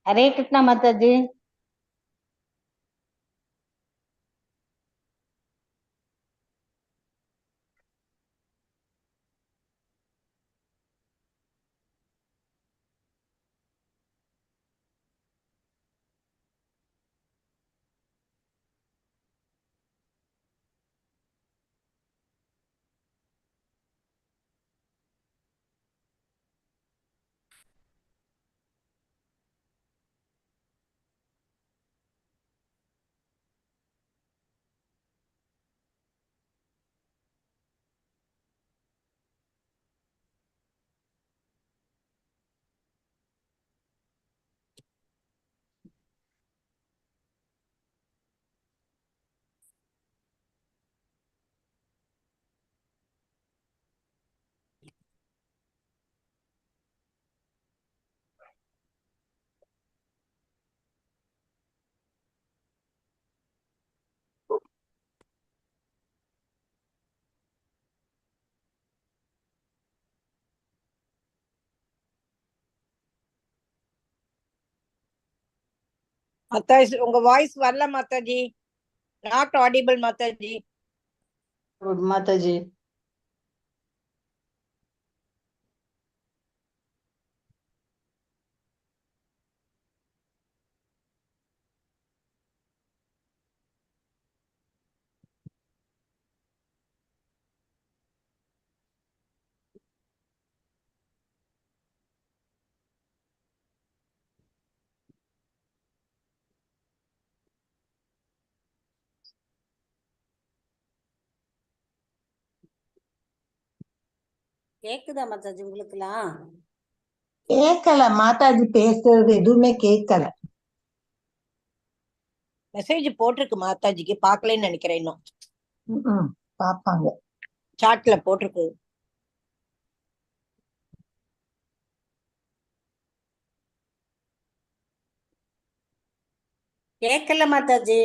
हरे कृष्णा माता जी। மாதாஜி உங்க வாய்ஸ் வரல மாதாஜி. நாட் ஆடிபிள் மாதாஜி. மாதாஜி கேக்குதா மாதாஜி உங்களுக்குலாம்? கேட்கல மாதாஜி பேசுறது எதுவுமே கேட்கல. மெசேஜ் போட்டிருக்கு மாதாஜிக்கு, பாக்கலன்னு நினைக்கிறேன். இன்னும் பாப்பாங்க. சாட்ல போட்டிருக்கு. கேட்கல மாதாஜி.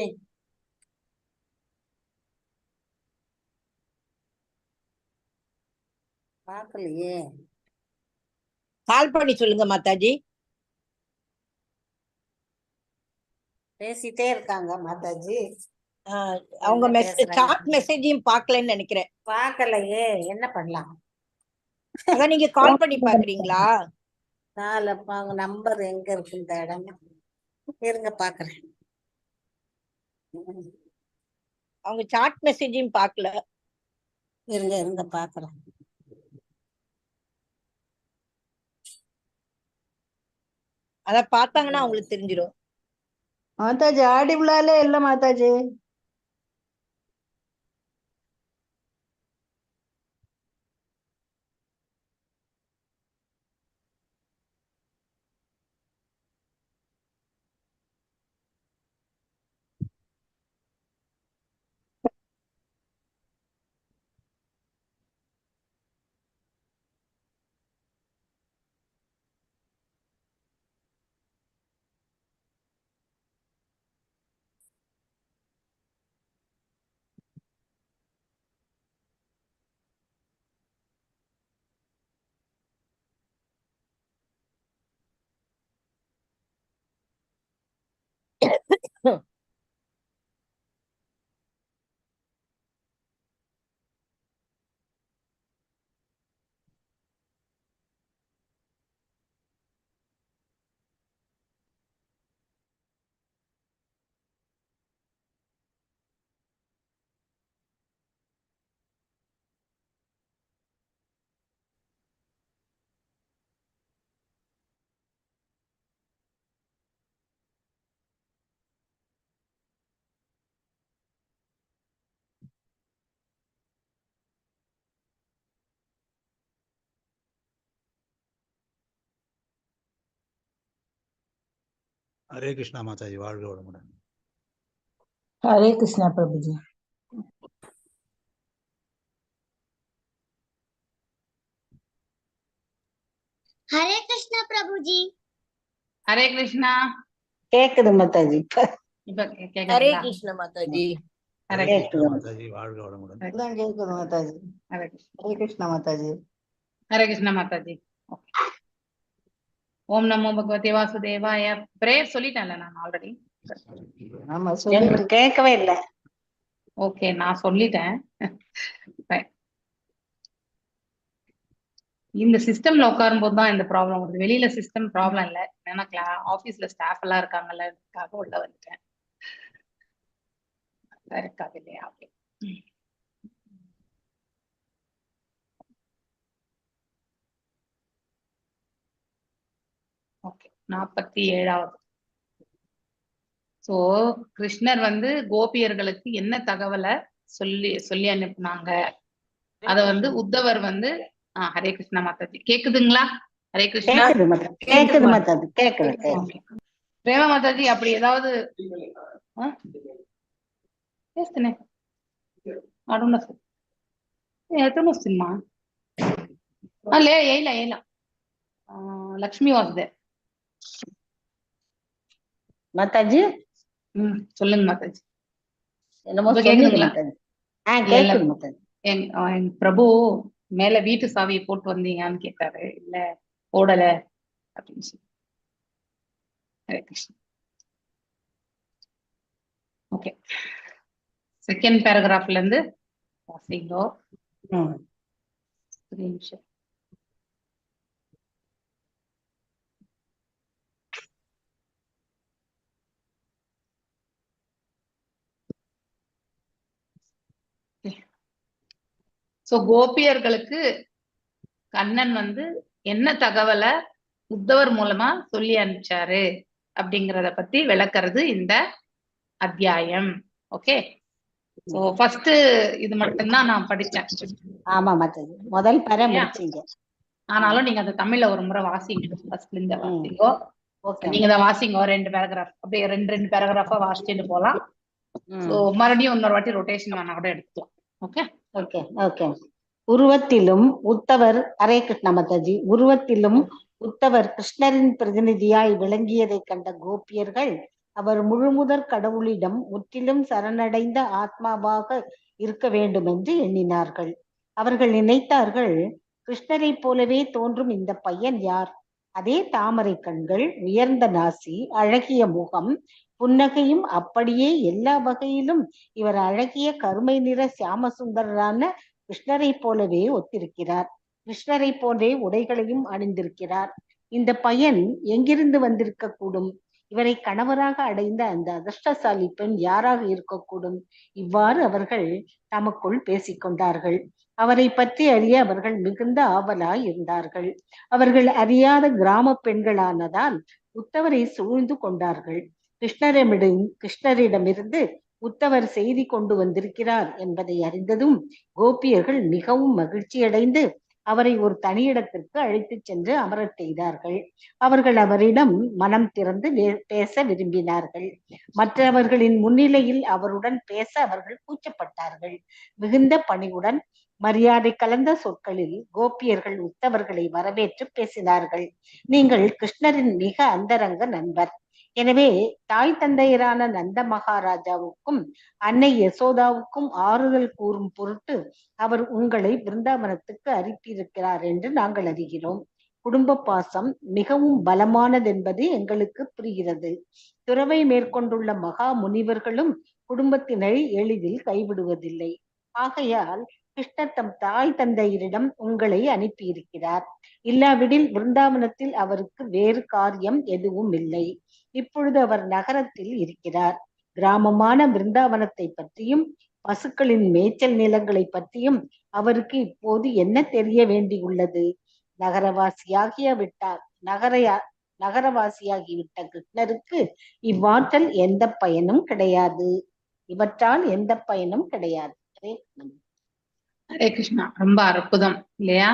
பாக்கலையே. கால் பண்ணி சொல்லுங்க மாதாஜி. பேசிட்டே இருக்காங்க மாதாஜி. அவங்க சாட் மெசேஜையும் பாக்கலன்னு நினைக்கிறேன். பாக்கலையே, என்ன பண்ணலாம்? அதான் நீங்க கால் பண்ணி பாக்குறீங்களா? அவங்க நம்பர் எங்க இருக்கு இந்த இடம்? இருங்க பாக்குறேன். அவங்க சாட் மெசேஜையும் பாக்கல. இருங்க இருங்க பாக்குறேன். அத பார்த்தாங்கன்னா அவங்களுக்கு தெரிஞ்சிடும். மாதாஜி ஆடிபிளாலே இல்ல மாதாஜி. हरे कृष्णा माताजी வாழ்க வளமுடன். हरे कृष्णा प्रभु जी. हरे कृष्णा प्रभु जी. हरे कृष्णा. கேக்குது மாதாஜி. ஹரே கிருஷ்ண மாதாஜி. हरे कृष्णा माताजी வாழ்க வளமுடன். அதான் கேக்குது மாதாஜி. हरे हरे कृष्णा माताजी. कृष्णा माताजी. ஓம் நமோ பகவதே வாசுதேவாய. பிரேயர் சொல்லிட்டேன்ல நான் ஆல்ரெடி. ஆமா எங்களுக்கு கேட்கவே இல்லை. ஓகே, நான் சொல்லிட்டேன். இந்த சிஸ்டம்ல உட்காரும் போது தான் இந்த ப்ராப்ளம் வருது. வெளியில சிஸ்டம் ப்ராப்ளம் இல்லை, ஏன்னா ஆபீஸ்ல ஸ்டாஃப் எல்லாம் இருக்காங்கல்ல, உள்ள வந்துட்டேன். இருக்காது இல்லையா? ஓகே, 47வது. சோ கிருஷ்ணர் வந்து கோபியர்களுக்கு என்ன தகவலை சொல்லி அனுப்புனாங்க, அத வந்து உத்தவர் வந்து ஹரே கிருஷ்ணா மாதாஜி. கேக்குதுங்களா? ஹரே கிருஷ்ணா. கேக்குது மாதாஜி, கேக்குது. பிரேமா மாதாஜி அப்படி ஏதாவது చేస్తేనే అడున్న ఎతను సినిమా లే ఏలా லக்ஷ்மி வாஸ் தேர். மாதாஜி சொல்லுங்க மாதாஜி. என்னமோ கேக்குதுங்களா? கேக்குது மாதாஜி. என் பிரபு மேல வீட்டு சாவியை போட்டு வந்தீங்கன்னு கேட்டாரு. இல்ல போடல அப்படின்னு சொல்லி. ஹரே கிருஷ்ணா. ஓகே, செகண்ட் பேராகிராஃப்ல இருந்து வாசிங்கோ. ஒரு நிமிஷம். சோ கோபியர்களுக்கு கண்ணன் வந்து என்ன தகவலை உத்தவர் மூலமா சொல்லி அனுப்பிச்சாரு அப்படிங்கறத பத்தி விளக்குறது இந்த அத்தியாயம். ஓகே, சோ ஃபர்ஸ்ட் இது மட்டும்தான் நான் படிச்சேன். ஆமா மாதாஜி, முதல் பேரா முடிச்சீங்க. ஆனாலும் நீங்க அந்த தமிழ்ல ஒரு முறை வாசிங்க. ஃபர்ஸ்ட்ல இருந்து வாசிங்கோ. நீங்க தான் வாசிங்க. 2 பேராகிராஃப் அப்படியே 2 பேராகிராஃபா வாசிச்சுட்டு போலாம். சோ மறுபடியும் இன்னொரு வாட்டி ரொட்டேஷன் வேணா கூட எடுத்துக்கலாம். Okay okay okay. உருவத்திலும் உத்தவர், ஹரே கிருஷ்ணா மாதாஜி, உருவத்திலும் உத்தவர் கிருஷ்ணரின் பிரதிநிதியாய் விளங்கியதை கண்ட கோபியர்கள் அவர் முழுமுதற் கடவுளிடம் முற்றிலும் சரணடைந்த ஆத்மாவாக இருக்க வேண்டும் என்று எண்ணினார்கள். அவர்கள் நினைத்தார்கள், கிருஷ்ணரை போலவே தோன்றும் இந்த பையன் யார்? அதே தாமரை கண்கள், உயர்ந்த நாசி, அழகிய முகம், புன்னகையும் அப்படியே எல்லா வகையிலும் இவர் அழகிய கருமை நிற சியாமசுந்தரரான கிருஷ்ணரை போலவே ஒத்திருக்கிறார். கிருஷ்ணரை போன்றே உடைகளையும் அணிந்திருக்கிறார். இந்த பையன் எங்கிருந்து வந்திருக்க கூடும்? இவரை கணவராக அடைந்த அந்த அதிர்ஷ்டசாலி பெண் யாராக இருக்கக்கூடும்? இவ்வாறு அவர்கள் தமக்குள் பேசிக்கொண்டார்கள். அவரை பற்றி அறிய அவர்கள் மிகுந்த ஆவலாய் இருந்தார்கள். அவர்கள் அறியாத கிராம பெண்களானதால் உத்தவரை சூழ்ந்து கொண்டார்கள். கிருஷ்ணரிடமிருந்து உத்தவர் செய்தி கொண்டு வந்திருக்கிறார் என்பதை அறிந்ததும் கோபியர்கள் மிகவும் மகிழ்ச்சியடைந்து அவரை ஒரு தனியிடத்திற்கு அழைத்து சென்று அமரச் செய்தார்கள். அவர்கள் அவரிடம் மனம் திறந்து பேச விரும்பினார்கள். மற்றவர்களின் முன்னிலையில் அவருடன் பேச அவர்கள் கூச்சப்பட்டார்கள். மிகுந்த பணிவுடன் மரியாதை கலந்த சொற்களில் கோபியர்கள் உத்தவர்களை வரவேற்று பேசினார்கள். நீங்கள் கிருஷ்ணரின் மிக அந்தரங்க நண்பர். எனவே தாய் தந்தையரான நந்த மகாராஜாவுக்கும் அன்னை யசோதாவுக்கும் ஆறுதல் கூறும் பொருட்டு அவர் உங்களை பிருந்தாவனத்துக்கு அனுப்பியிருக்கிறார் என்று நாங்கள் அறிகிறோம். குடும்ப பாசம் மிகவும் பலமானதென்பது எங்களுக்கு புரிகிறது. துறவை மேற்கொண்டுள்ள மகா முனிவர்களும் குடும்பத்தினரை எளிதில் கைவிடுவதில்லை. ஆகையால் கிருஷ்ணர் தம் தாய் தந்தையரிடம் உங்களை அனுப்பியிருக்கிறார். இல்லாவிடில் பிருந்தாவனத்தில் அவருக்கு வேறு காரியம் எதுவும் இல்லை. இப்பொழுது அவர் நகரத்தில் இருக்கிறார். கிராமமான பிருந்தாவனத்தை பற்றியும் பசுக்களின் மேய்ச்சல் நிலங்களை பற்றியும் அவருக்கு இப்போது என்ன தெரிய வேண்டியுள்ளது? நகரவாசியாகிவிட்ட கிருஷ்ணருக்கு இவ்வாற்றல் எந்த பயனும் கிடையாது. இவற்றால் எந்த பயனும் கிடையாது. ஹரே கிருஷ்ணா. ரொம்ப அற்புதம் இல்லையா?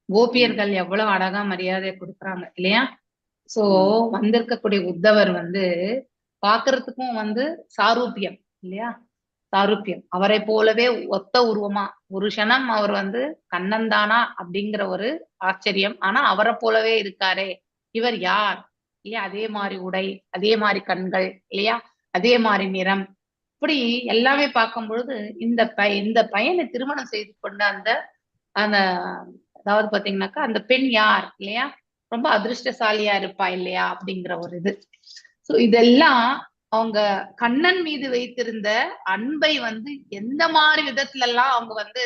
கோபியர்கள் எவ்வளவு அழகா மரியாதை கொடுக்குறாங்க இல்லையா? சோ வந்திருக்கக்கூடிய உத்தவர் வந்து பாக்குறதுக்கும் வந்து சாரூபியம் இல்லையா? சாரூபியம். அவரை போலவே ஒத்த உருவமா ஒரு க்ஷணம் அவர் வந்து கண்ணன் தானா அப்படிங்கிற ஒரு ஆச்சரியம். ஆனா அவரை போலவே இருக்காரே, இவர் யார் இல்லையா? அதே மாதிரி உடை, அதே மாதிரி கண்கள் இல்லையா? அதே மாதிரி நிறம், இப்படி எல்லாமே பார்க்கும் பொழுது இந்த பையனை திருமணம் செய்து கொண்ட அந்த அதாவது பாத்தீங்கன்னாக்கா அந்த பெண் யார் இல்லையா? ரொம்ப அதிர்ஷ்டசாலியா இருப்பா இல்லையா அப்படிங்கிற ஒரு இது. சோ இதெல்லாம் அவங்க கண்ணன் மீது வைத்திருந்த அன்பை வந்து எந்த மாதிரி விதத்துல எல்லாம் அவங்க வந்து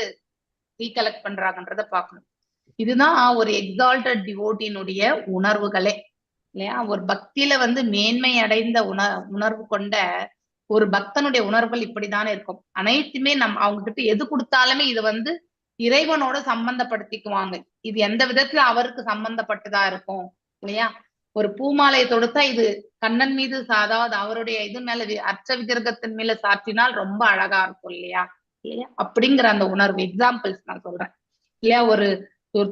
ரீகலெக்ட் பண்றாங்கன்றத பார்க்கணும். இதுதான் ஒரு எக்ஸால்டட் டிவோட்டினுடைய உணர்வுகளே இல்லையா. ஒரு பக்தியில வந்து மேன்மை அடைந்த உணர்வு கொண்ட ஒரு பக்தனுடைய உணர்வுகள் இப்படித்தானே இருக்கும். அனைத்துமே அவங்க கிட்ட எது கொடுத்தாலுமே இது வந்து இறைவனோட சம்பந்தப்படுத்திக்குவாங்க. இது எந்த விதத்துல அவருக்கு சம்பந்தப்பட்டதா இருக்கும் இல்லையா. ஒரு பூமாலையை தொடுத்தா இது கண்ணன் மீது, அதாவது அவருடைய இது மேல அர்ச்ச விக்கிரகத்தின் மேல சாற்றினால் ரொம்ப அழகா இருக்கும் இல்லையா. இல்லையா அப்படிங்கிற அந்த உணர்வு எக்ஸாம்பிள்ஸ் நான் சொல்றேன் இல்லையா. ஒரு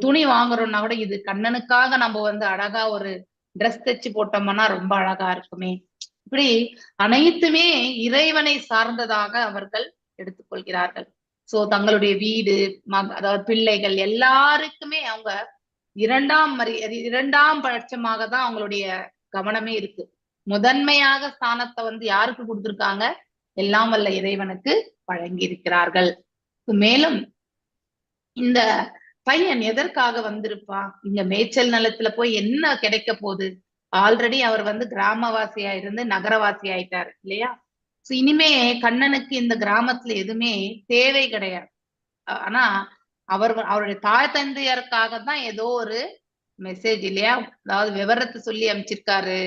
துணி வாங்குறோம்னா கூட இது கண்ணனுக்காக நம்ம வந்து அழகா ஒரு ட்ரெஸ் தைச்சு போட்டோம்னா ரொம்ப அழகா இருக்குமே. இப்படி அனைத்துமே இறைவனை சார்ந்ததாக அவர்கள் எடுத்துக்கொள்கிறார்கள். சோ தங்களுடைய வீடு, அதாவது பிள்ளைகள் எல்லாருக்குமே அவங்க இரண்டாம் பட்சமாக தான் அவங்களுடைய கவனமே இருக்கு. முதன்மையாக ஸ்தானத்தை வந்து யாருக்கு கொடுத்திருக்காங்க? எல்லாம் வல்ல இறைவனுக்கு வழங்கி இருக்கிறார்கள். மேலும் இந்த பையன் எதற்காக வந்திருப்பா? இங்க மேய்ச்சல் நிலத்துல போய் என்ன கிடைக்க போகுது? ஆல்ரெடி அவர் வந்து கிராமவாசியா இருந்து நகரவாசி ஆயிட்டாரு இல்லையா. சோ இனிமே கண்ணனுக்கு இந்த கிராமத்துல எதுவுமே தேவை கிடையாது. ஆனா அவருடைய தாய் தந்தையருக்காக தான் ஏதோ ஒரு மெசேஜ் இல்லையா, அதாவது விவரத்தை சொல்லி அமைச்சிருக்காரு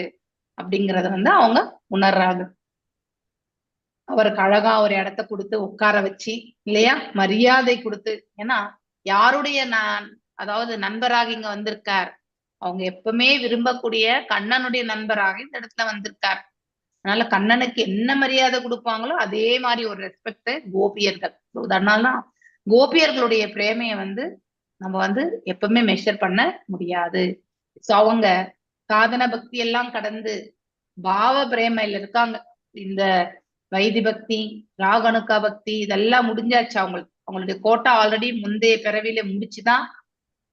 அப்படிங்கறத வந்து அவங்க உணர்றாங்க. அவருக்கு அழகா ஒரு இடத்த கொடுத்து உட்கார வச்சு இல்லையா, மரியாதை கொடுத்து. ஏன்னா யாருடைய அதாவது நண்பராக இங்க வந்திருக்கார், அவங்க எப்பவுமே விரும்பக்கூடிய கண்ணனுடைய நண்பராக இந்த இடத்துல வந்திருக்கார். அதனால கண்ணனுக்கு என்ன மரியாதை கொடுப்பாங்களோ அதே மாதிரி ஒரு ரெஸ்பெக்ட் கோபியர்கள். அதனாலதான் கோபியர்களுடைய பிரேமையை வந்து நம்ம வந்து எப்பவுமே மெஷர் பண்ண முடியாது. சோ அவங்க சாதன பக்தி எல்லாம் கடந்து பாவ பிரேமையில இருக்காங்க. இந்த வைதி பக்தி, ராகனுக்கா பக்தி இதெல்லாம் முடிஞ்சாச்சு. அவங்களுடைய கோட்டா ஆல்ரெடி முந்தைய பிறவியில முடிச்சுதான்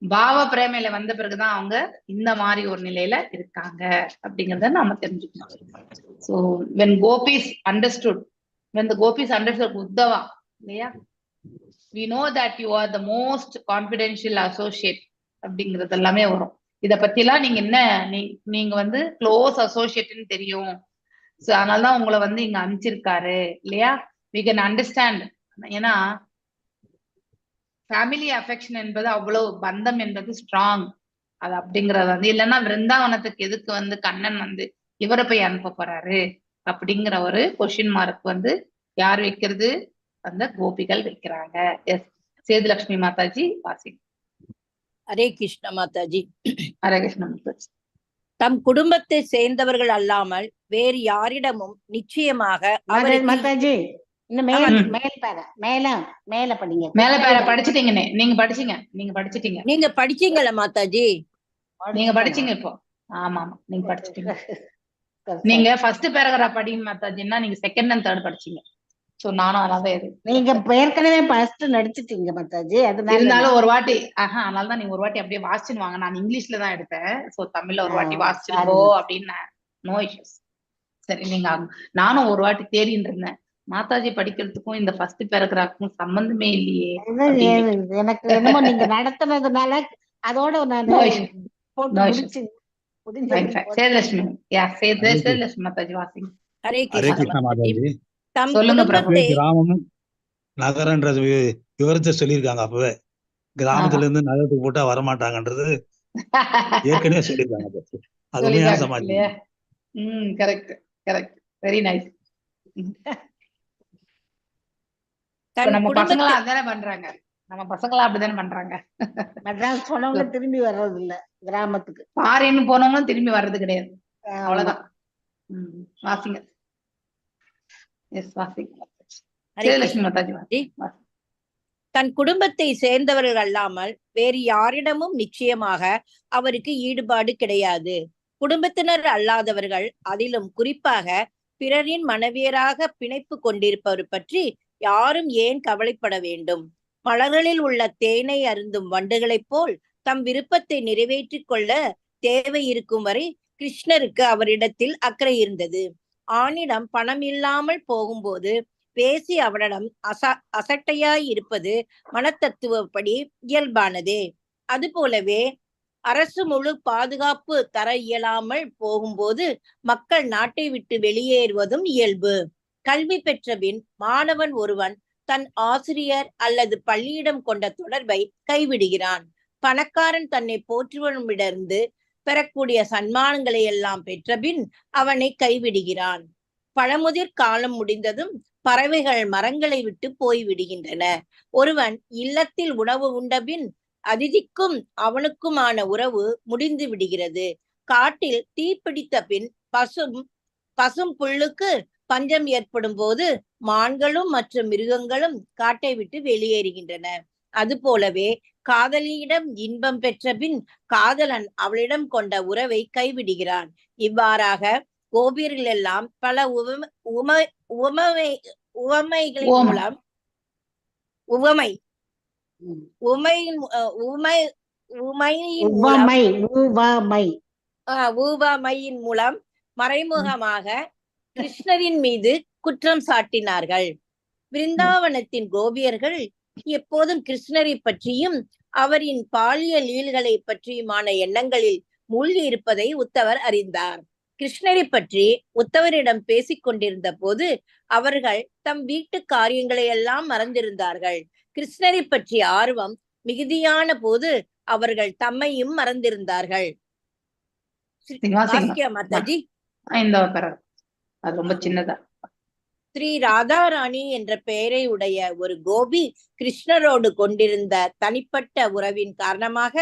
பாவ பிரேமையில வந்த பிறகுதான் அவங்க இந்த மாதிரி ஒரு நிலையில இருக்காங்க அப்படிங்கறத நாம தெரிஞ்சுக்கணும். So when gopis understood Uddhava இல்லையா, we know that you are the most confidential associate அப்படிங்கிறது எல்லாமே வரும். இத பத்தி எல்லாம் நீங்க என்ன நீங்க வந்து க்ளோஸ் அசோசியேட்னு தெரியும். சோ அதனாலதான் உங்களை வந்து இங்க அனுப்பிச்சிருக்காரு இல்லையா. we can understand. ஏன்னா ஃபேமிலி அஃபெக்ஷன் என்பது அவ்வளவு பந்தம் என்பது ஸ்ட்ராங். அது அப்படிங்கறது வந்து இல்லைன்னா விருந்தாவனத்துக்கு எதுக்கு வந்து கண்ணன் வந்து இவரை போய் அனுப்ப போறாரு அப்படிங்கிற ஒரு கொஸ்டின் மார்க் வந்து யார் வைக்கிறது? அந்த கோபிகள் வைக்கிறாங்க. எஸ், சேதுலட்சுமி மாதாஜி வாசி. ஹரே கிருஷ்ண மாதாஜி. ஹரே கிருஷ்ண மாதாஜி. தம் குடும்பத்தை சேர்ந்தவர்கள் அல்லாமல் வேறு யாரிடமும் நிச்சயமாக மாதாஜி இன்னும் மேல படிங்க. மேல பேர படிச்சுட்டீங்கன்னு நீங்க படிச்சிட்டீங்க. நீங்க படிச்சீங்களா மாதாஜி? நீங்க படிச்சீங்க இப்போ. ஆமா ஆமா நீங்க படிச்சிட்டீங்க. நீங்க ஃபர்ஸ்ட் பேராகிராஃப் படிங்க மாதாஜின்னா நீங்க செகண்ட் அண்ட் தேர்ட் படிச்சீங்க. சோ நானும் அதான் நீங்க ஏற்கனவே ஃபர்ஸ்ட் நடிச்சிட்டீங்க மாதாஜி. இருந்தாலும் ஒரு வாட்டி அதனாலதான் நீங்க ஒரு வாட்டி அப்படியே வாசிச்சுன்னு வாங்க. நான் இங்கிலீஷ்ல தான் எடுத்தேன். சோ தமிழ்ல ஒரு வாட்டி வாசிச்சுக்கோ அப்படின்னு நோ இஷ்யூஸ். சரி, நீங்க நானும் ஒரு வாட்டி தேடின்னு இருந்தேன். மாதாஜி படிக்கிறதுக்கும் இந்த ஃபர்ஸ்ட் பேராகிராஃப்க்கும் சம்பந்தமே இல்லையே. எனக்கு என்னமோ நீங்க நடத்துனதுனால அதோட நான் சேதுலட்சுமி மாதாஜி வாசிங்க. ஹரே ஹரே கிருஷ்ணா மாதாஜி. சொல்லுங்க பிரபு. கிராமமும் நகரம்ன்றது விவரத்தை சொல்லியிருக்காங்க. அப்பவே கிராமத்துல இருந்து நகரத்துக்கு போட்டா வரமாட்டாங்கன்றது ஏற்கனவே சொல்லியிருக்காங்க. அதுலயே சமாளிக்க. Correct correct, very nice. நம்ம பசங்களா அதானே பண்றாங்க. நம்ம பசங்களா அப்படிதானே பண்றாங்க. சொன்னவங்க திரும்பி வர்றது இல்ல கிராமத்துக்கு. ஃபாரின் போனவங்களும் திரும்பி வர்றது கிடையாது. அவ்வளவுதான். வாசிங்க. எஸ் வாசிங்க. தன் குடும்பத்தை சேர்ந்தவர்கள் அல்லாமல் வேறு யாரிடமும் நிச்சயமாக அவருக்கு ஈடுபாடு கிடையாது. குடும்பத்தினர் அல்லாதவர்கள், அதிலும் குறிப்பாக பிறரின் மனைவியராக பிணைப்பு கொண்டிருப்பவர் பற்றி யாரும் ஏன் கவலைப்பட வேண்டும்? மலர்களில் உள்ள தேனை அருந்தும் வண்டுகளைப் போல் தம் விருப்பத்தை நிறைவேற்றிக் கொள்ள தேவை இருக்கும் வரை கிருஷ்ணருக்கு அவரிடத்தில் அக்கறை இருந்தது. ஆணிடம் பணம் இல்லாமல் போகும்போது பேசி அவனிடம் அசட்டையாய் இருப்பது மனத்தத்துவப்படி இயல்பானதே. அதுபோலவே அரசு முழு பாதுகாப்பு தர இயலாமல் போகும்போது மக்கள் நாட்டை விட்டு வெளியேறுவதும் இயல்பு. கல்வி பெற்ற பின் மாணவன் ஒருவன் தன் ஆசிரியர் அல்லது பள்ளியிடம் கொண்ட தொடர்பை கைவிடுகிறான். பணக்காரன் தன்னை போற்றுவனிடமிருந்து பெறக்கூடிய சன்மானங்களை எல்லாம் பெற்ற பின் அவனை கைவிடுகிறான். பழமுதிர் காலம் முடிந்ததும் பறவைகள் மரங்களை விட்டு போய்விடுகின்றன. ஒருவன் இல்லத்தில் உணவு உண்டபின் அதிதிக்கும் அவனுக்குமான உறவு முடிந்து விடுகிறது. காட்டில் தீப்பிடித்த பின் பசும் புல்லுக்கு பஞ்சம் ஏற்படும் போது மான்களும் மற்றும் மிருகங்களும் காட்டை விட்டு வெளியேறுகின்றன. அதுபோலவே காதலியிடம் இன்பம் பெற்ற பின் காதலன் அவளிடம் கொண்ட உறவை கைவிடுகிறான். இவ்வாறாக கோபியர்கள் எல்லாம் பல உவமைகளின் மூலம் உவமையின் மூலம் மறைமுகமாக கிருஷ்ணரின் மீது குற்றம் சாட்டினார்கள். விருந்தாவனத்தின் கோபியர்கள் எப்போதும் கிருஷ்ணரை பற்றியும் அவரின் பாலியல் லீல்களை பற்றியுமான எண்ணங்களில் மூழ்கி இருப்பதை உத்தவர் அறிந்தார். கிருஷ்ணரை பற்றி உத்தவரிடம் பேசிக் கொண்டிருந்த போது அவர்கள் தம் வீட்டு காரியங்களை எல்லாம் மறந்திருந்தார்கள். கிருஷ்ணரை பற்றிய ஆர்வம் மிகுதியான போது அவர்கள் தம்மையும் மறந்திருந்தார்கள். மாதாஜி, ரொம்ப சின்னதா ஸ்ரீ ராதாராணி என்ற பெயரை உடைய ஒரு கோபி கிருஷ்ணரோடு கொண்டிருந்த தனிப்பட்ட உறவின் காரணமாக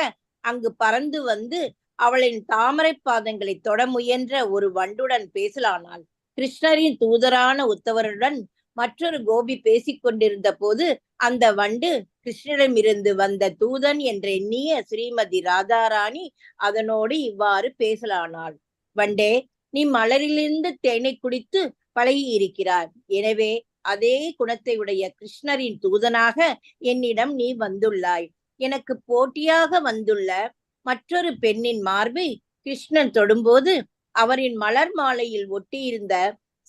அங்கு பறந்து வந்து அவளின் தாமரை பாதங்களை தொட முயன்ற ஒரு வண்டுடன் பேசலானாள். கிருஷ்ணரின் தூதரான உத்தவருடன் மற்றொரு கோபி பேசிக் கொண்டிருந்த போது அந்த வண்டு கிருஷ்ணரிடமிருந்து வந்த தூதன் என்று எண்ணிய ஸ்ரீமதி ராதாராணி அதனோடு இவ்வாறு பேசலானாள். வண்டே, நீ மலரிலிருந்து தேனை குடித்து பழகி இருக்கிறாய். எனவே அதே குணத்தை உடைய கிருஷ்ணரின் தூதனாக என்னிடம் நீ வந்துள்ளாய். எனக்கு போட்டியாக வந்துள்ள மற்றொரு பெண்ணின் மார்பை கிருஷ்ணன் தொடும்போது அவரின் மலர் மாலையில் ஒட்டியிருந்த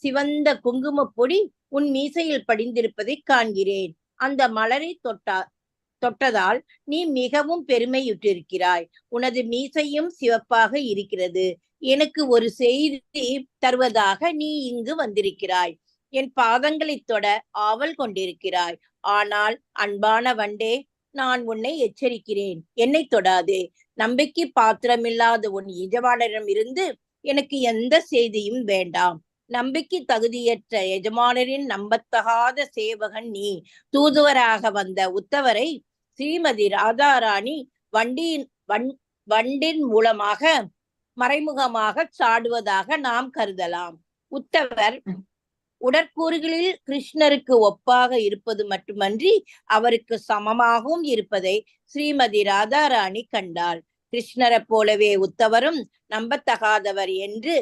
சிவந்த குங்கும பொடி உன் மீசையில் படிந்திருப்பதை காண்கிறேன். அந்த மலரை தொட்டதால் நீ மிகவும் பெருமையுற்றிருக்கிறாய். உனது மீசையும் சிவப்பாக இருக்கிறது. எனக்கு ஒரு செய்தி தருவதாக நீ இங்கு வந்திருக்கிறாய். என் பாதங்களை தொட ஆவல் கொண்டிருக்கிறாய். ஆனால் அன்பான வண்டே, நான் உன்னை எச்சரிக்கிறேன், என்னை தொடாதே. நம்பிக்கை பாத்திரமில்லாத உன் எஜமானரிடம் இருந்து எனக்கு எந்த செய்தியும் வேண்டாம். நம்பிக்கை தகுதியற்ற எஜமானரின் நம்பத்தகாத சேவகன் நீ. தூதுவராக வந்த உத்தவரை ஸ்ரீமதி ராதாராணி வண்டின் மூலமாக மறைமுகமாக சாடுவதாக நாம் கருதலாம். உத்தவர் உடற்கூறுகளில் கிருஷ்ணருக்கு ஒப்பாக இருப்பது மட்டுமன்றி அவருக்கு சமமாகவும் இருப்பதை ஸ்ரீமதி ராதாராணி கண்டாள். கிருஷ்ணரை போலவே உத்தவரும் நம்பத்தகாதவர் என்று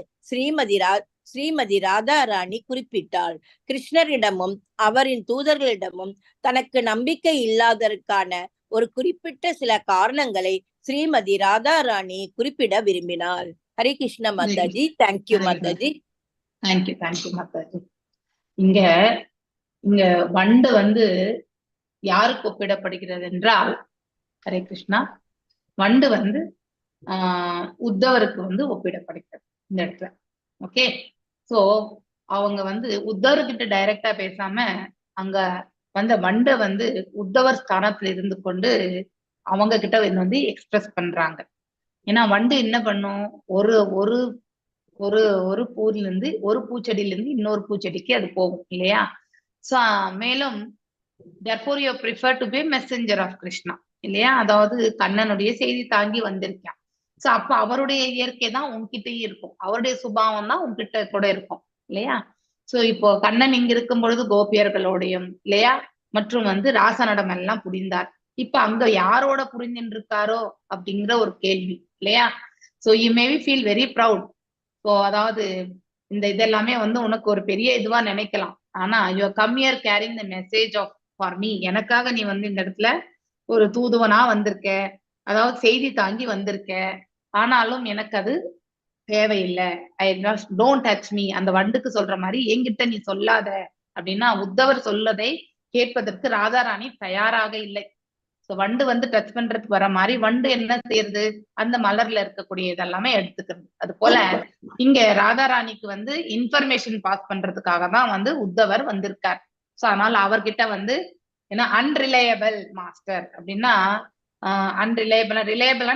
ஸ்ரீமதி ராதாராணி குறிப்பிட்டாள். கிருஷ்ணரிடமும் அவரின் தூதர்களிடமும் தனக்கு நம்பிக்கை இல்லாததற்கான ஒரு குறிப்பிட்ட சில காரணங்களை ஸ்ரீமதி ராதாராணி குறிப்பிட விரும்பினார். ஹரே கிருஷ்ண மாதாஜி. தேங்க்யூ மாதாஜி. தேங்க்யூ மாதாஜி. இங்க வண்டு யாருக்கு ஒப்பிடப்படுகிறது என்றால், ஹரே கிருஷ்ணா, வண்டு உத்தவருக்கு ஒப்பிடப்படுகிறது இந்த இடத்துல. ஓகே, சோ அவங்க உத்தவர்கிட்ட டைரக்டா பேசாம அங்க வந்த வண்டை உத்தவர் ஸ்தானத்துல இருந்து கொண்டு அவங்க கிட்ட எக்ஸ்பிரஸ் பண்றாங்க. ஏன்னா வண்டு என்ன பண்ணும், ஒரு ஒரு ஒரு ஒரு பூர்ல இருந்து ஒரு பூச்செடியில இருந்து இன்னொரு பூச்செடிக்கு அது போகும் இல்லையா? சோ மேலும் therefore you prefer to be messenger of Krishna இல்லையா? அதாவது கண்ணனுடைய செய்தி தாங்கி வந்திருக்கான். சோ அப்ப அவருடைய இயற்கை தான் உன்கிட்டயும் இருக்கும், அவருடைய சுபாவம் தான் உன்கிட்ட கூட இருக்கும் இல்லையா? சோ இப்போ கண்ணன் இங்க இருக்கும் பொழுது கோபியர்களோடையும் இல்லையா மற்றும் ராசனிடம் எல்லாம் புரிந்தார். இப்ப அங்க யாரோட புரிஞ்சுட்டு இருக்காரோ அப்படிங்கிற ஒரு கேள்வி இல்லையா? So you maybe feel very proud. So அதாவது இதெல்லாமே உனக்கு ஒரு பெரிய இதுவா நினைக்கலாம். ஆனா you come here carrying the message of for me. எனக்காக நீ இந்த இடத்துல ஒரு தூதுவனா வந்திருக்க, அதாவது செய்தி தாங்கி வந்திருக்க. ஆனாலும் எனக்கு அது தேவையில்லை. I don't touch me. அந்த வண்டுக்கு சொல்ற மாதிரி என்கிட்ட நீ சொல்லாத அப்படின்னா உத்தவர் சொல்லதை கேட்பதற்கு ராதாராணி தயாராக இல்லை. சோ வண்டு வந்து டச் பண்றதுக்கு வர மாதிரி வண்டு என்ன செய்யறது, அந்த மலர்ல இருக்கக்கூடிய இதெல்லாமே எடுத்துக்கிறது. அது போல இங்க ராதாராணிக்கு வந்து இன்ஃபர்மேஷன் பாஸ் பண்றதுக்காக தான் வந்து உத்தவர் வந்திருக்கார். சோ அதனால அவர்கிட்ட வந்து ஏன்னா அன்ரிலையபிள் மாஸ்டர் அப்படின்னா ரிலையபிளா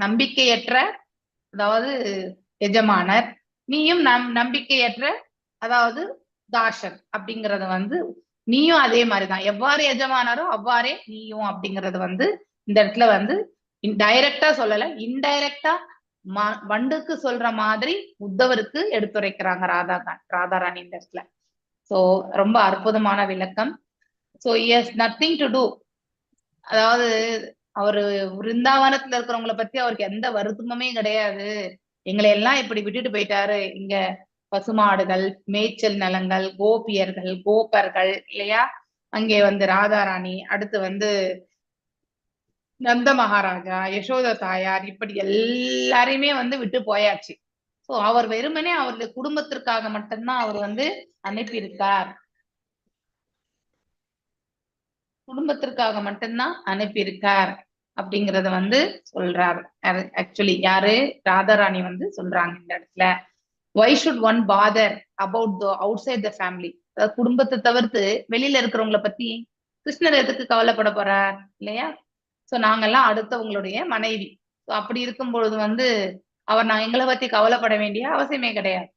நம்பிக்கையற்ற அதாவது எஜமானர், நீயும் நம்பிக்கையற்ற அதாவது தாசன் அப்படிங்கறது வந்து நீயும் அதே மாதிரிதான், எவ்வாறு எஜமானரோ அவ்வாறே நீயும் அப்படிங்கறது வந்து இந்த இடத்துல வந்து டைரக்டா சொல்லல, இன்டைரக்டா வண்டுக்கு சொல்ற மாதிரி உத்தவருக்கு எடுத்துரைக்கிறாங்க ராதாராணி இந்த இடத்துல. சோ ரொம்ப அற்புதமான விளக்கம். So yes nothing to do, அதாவது அவரு விருந்தாவனத்துல இருக்கிறவங்களை பத்தி அவருக்கு எந்த வருத்தமுமே கிடையாது. எங்களை எல்லாம் இப்படி விட்டுட்டு போயிட்டாரு, இங்க பசுமாடுகள், மேய்ச்சல் நிலங்கள், கோபியர்கள், கோப்பர்கள் இல்லையா, அங்கே வந்து ராதாராணி, அடுத்து வந்து நந்த மகாராஜா, யசோத தாயார், இப்படி எல்லாரையுமே வந்து விட்டு போயாச்சு. சோ அவர் வெறுமனே அவருடைய குடும்பத்திற்காக மட்டும்தான் அவர் வந்து அனுப்பியிருக்கார், குடும்பத்திற்காக மட்டும்தான் அனுப்பியிருக்கார் அப்படிங்கறத வந்து சொல்றாரு. ஆக்சுவலி யாரு, ராதாராணி வந்து சொல்றாங்க இந்த இடத்துல. why should one bother about the outside the family, அதாவது குடும்பத்தை தவிர்த்து வெளியில இருக்கிறவங்களை பத்தி கிருஷ்ணர் எதுக்கு கவலைப்பட போறார் இல்லையா. சோ நாங்கெல்லாம் அடுத்தவங்களுடைய மனைவி. சோ அப்படி இருக்கும் பொழுது வந்து நான் எங்களை பத்தி கவலைப்பட வேண்டிய அவசியமே கிடையாது.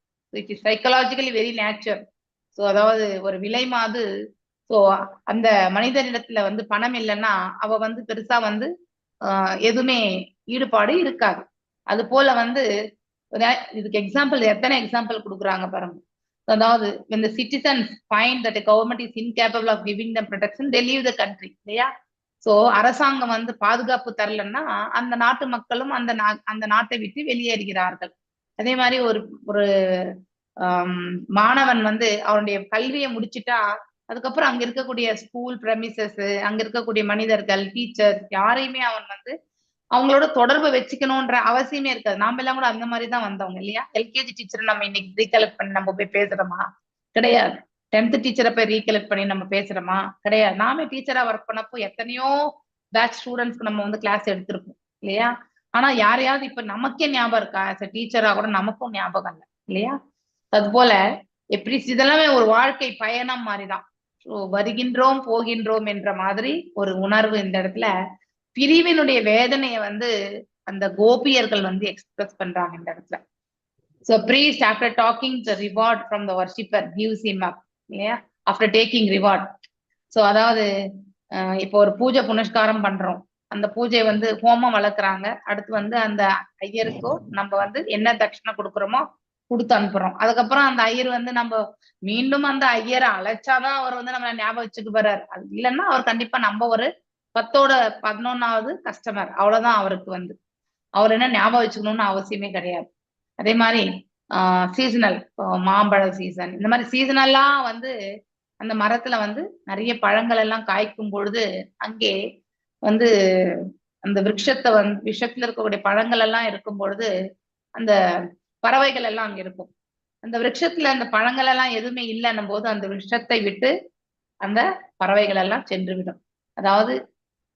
Psychologically very nature. சோ அதாவது ஒரு விலை மாது. சோ அந்த மனிதனிடத்துல வந்து பணம் இல்லைன்னா அவ வந்து பெருசா வந்து எதுவுமே ஈடுபாடு இருக்காது. அது போல வந்து இதுக்கு எக்ஸாம்பிள் எத்தனை எக்ஸாம்பிள் கொடுக்குறாங்க பாருங்க. அதாவது when the citizens find that a government is incapable of giving them protection, they leave the country இல்லையா. சோ அரசாங்கம் வந்து பாதுகாப்பு தரலன்னா அந்த நாட்டு மக்களும் அந்த நாட்டை விட்டு வெளியேறுகிறார்கள். அதே மாதிரி ஒரு மாணவன் வந்து அவனுடைய கல்வியை முடிச்சுட்டா அதுக்கப்புறம் அங்க இருக்கக்கூடிய ஸ்கூல் பிரமிசஸ், அங்க இருக்கக்கூடிய மனிதர்கள், டீச்சர்ஸ் யாரையுமே அவன் வந்து அவங்களோட தொடர்பு வச்சுக்கணும்ன்ற அவசியமே இருக்காது. நாம எல்லாம் கூட அந்த மாதிரி தான் வந்தவங்க இல்லையா. எல்கேஜி டீச்சரை நம்ம இன்னைக்கு ரீகலெக்ட் பண்ணி நம்ம போய் பேசுறோமா? கிடையாது. 10th டீச்சரை போய் ரீகலெக்ட் பண்ணி நம்ம பேசுறோமா? கிடையாது. நாமே டீச்சரா ஒர்க் பண்ணப்போ எத்தனையோ பேட்ச் ஸ்டூடெண்ட்ஸ்க்கு நம்ம வந்து கிளாஸ் எடுத்திருப்போம் இல்லையா. ஆனா யாரையாவது இப்ப நமக்கே ஞாபகம் இருக்கா? ஆஸ் டீச்சரா கூட நமக்கும் ஞாபகம் இல்லை இல்லையா. அது போல எப்படி இதெல்லாமே ஒரு வாழ்க்கை பயணம் மாதிரிதான். வருகின்றோம் போகின்றோம் என்ற மாதிரி ஒரு உணர்வு இந்த இடத்துல பிரிவினுடைய வேதனையை வந்து அந்த கோபியர்கள் வந்து எக்ஸ்பிரஸ் பண்றாங்க இந்த இடத்துல. So priest after talking the reward from the worshipper gives him up இல்லையா, after taking reward. So அதாவது இப்போ ஒரு பூஜை புனஸ்காரம் பண்றோம், அந்த பூஜை வந்து ஹோமம் வளர்க்குறாங்க, அடுத்து வந்து அந்த ஐயருக்கோ நம்ம வந்து என்ன தட்சணை கொடுக்குறோமோ கொடுத்து அனுப்புறோம். அதுக்கப்புறம் அந்த ஐயர் வந்து நம்ம மீண்டும் அந்த ஐயரை அழைச்சாதான் அவர் வந்து நம்ம ஞாபகம் வச்சுக்கு போறாரு. அது இல்லைன்னா அவர் கண்டிப்பா நம்ம ஒரு 10ோட 11வது கஸ்டமர் அவ்வளவுதான். அவருக்கு வந்து அவர் என்ன ஞாபகம் வச்சுக்கணும்னு அவசியமே கிடையாது. அதே மாதிரி சீசனல் மாம்பழ சீசன், இந்த மாதிரி சீசனெல்லாம் வந்து அந்த மரத்துல வந்து நிறைய பழங்கள் எல்லாம் காய்க்கும் பொழுது அங்கே வந்து அந்த விஷத்துல இருக்கக்கூடிய பழங்கள் எல்லாம் இருக்கும் பொழுது அந்த பறவைகள் எல்லாம் அங்க இருக்கும். அந்த விருட்சத்துல அந்த பழங்கள் எல்லாம் எதுவுமே இல்லைன்னும் போது அந்த விருட்சத்தை விட்டு அந்த பறவைகள் எல்லாம் சென்று விடும். அதாவது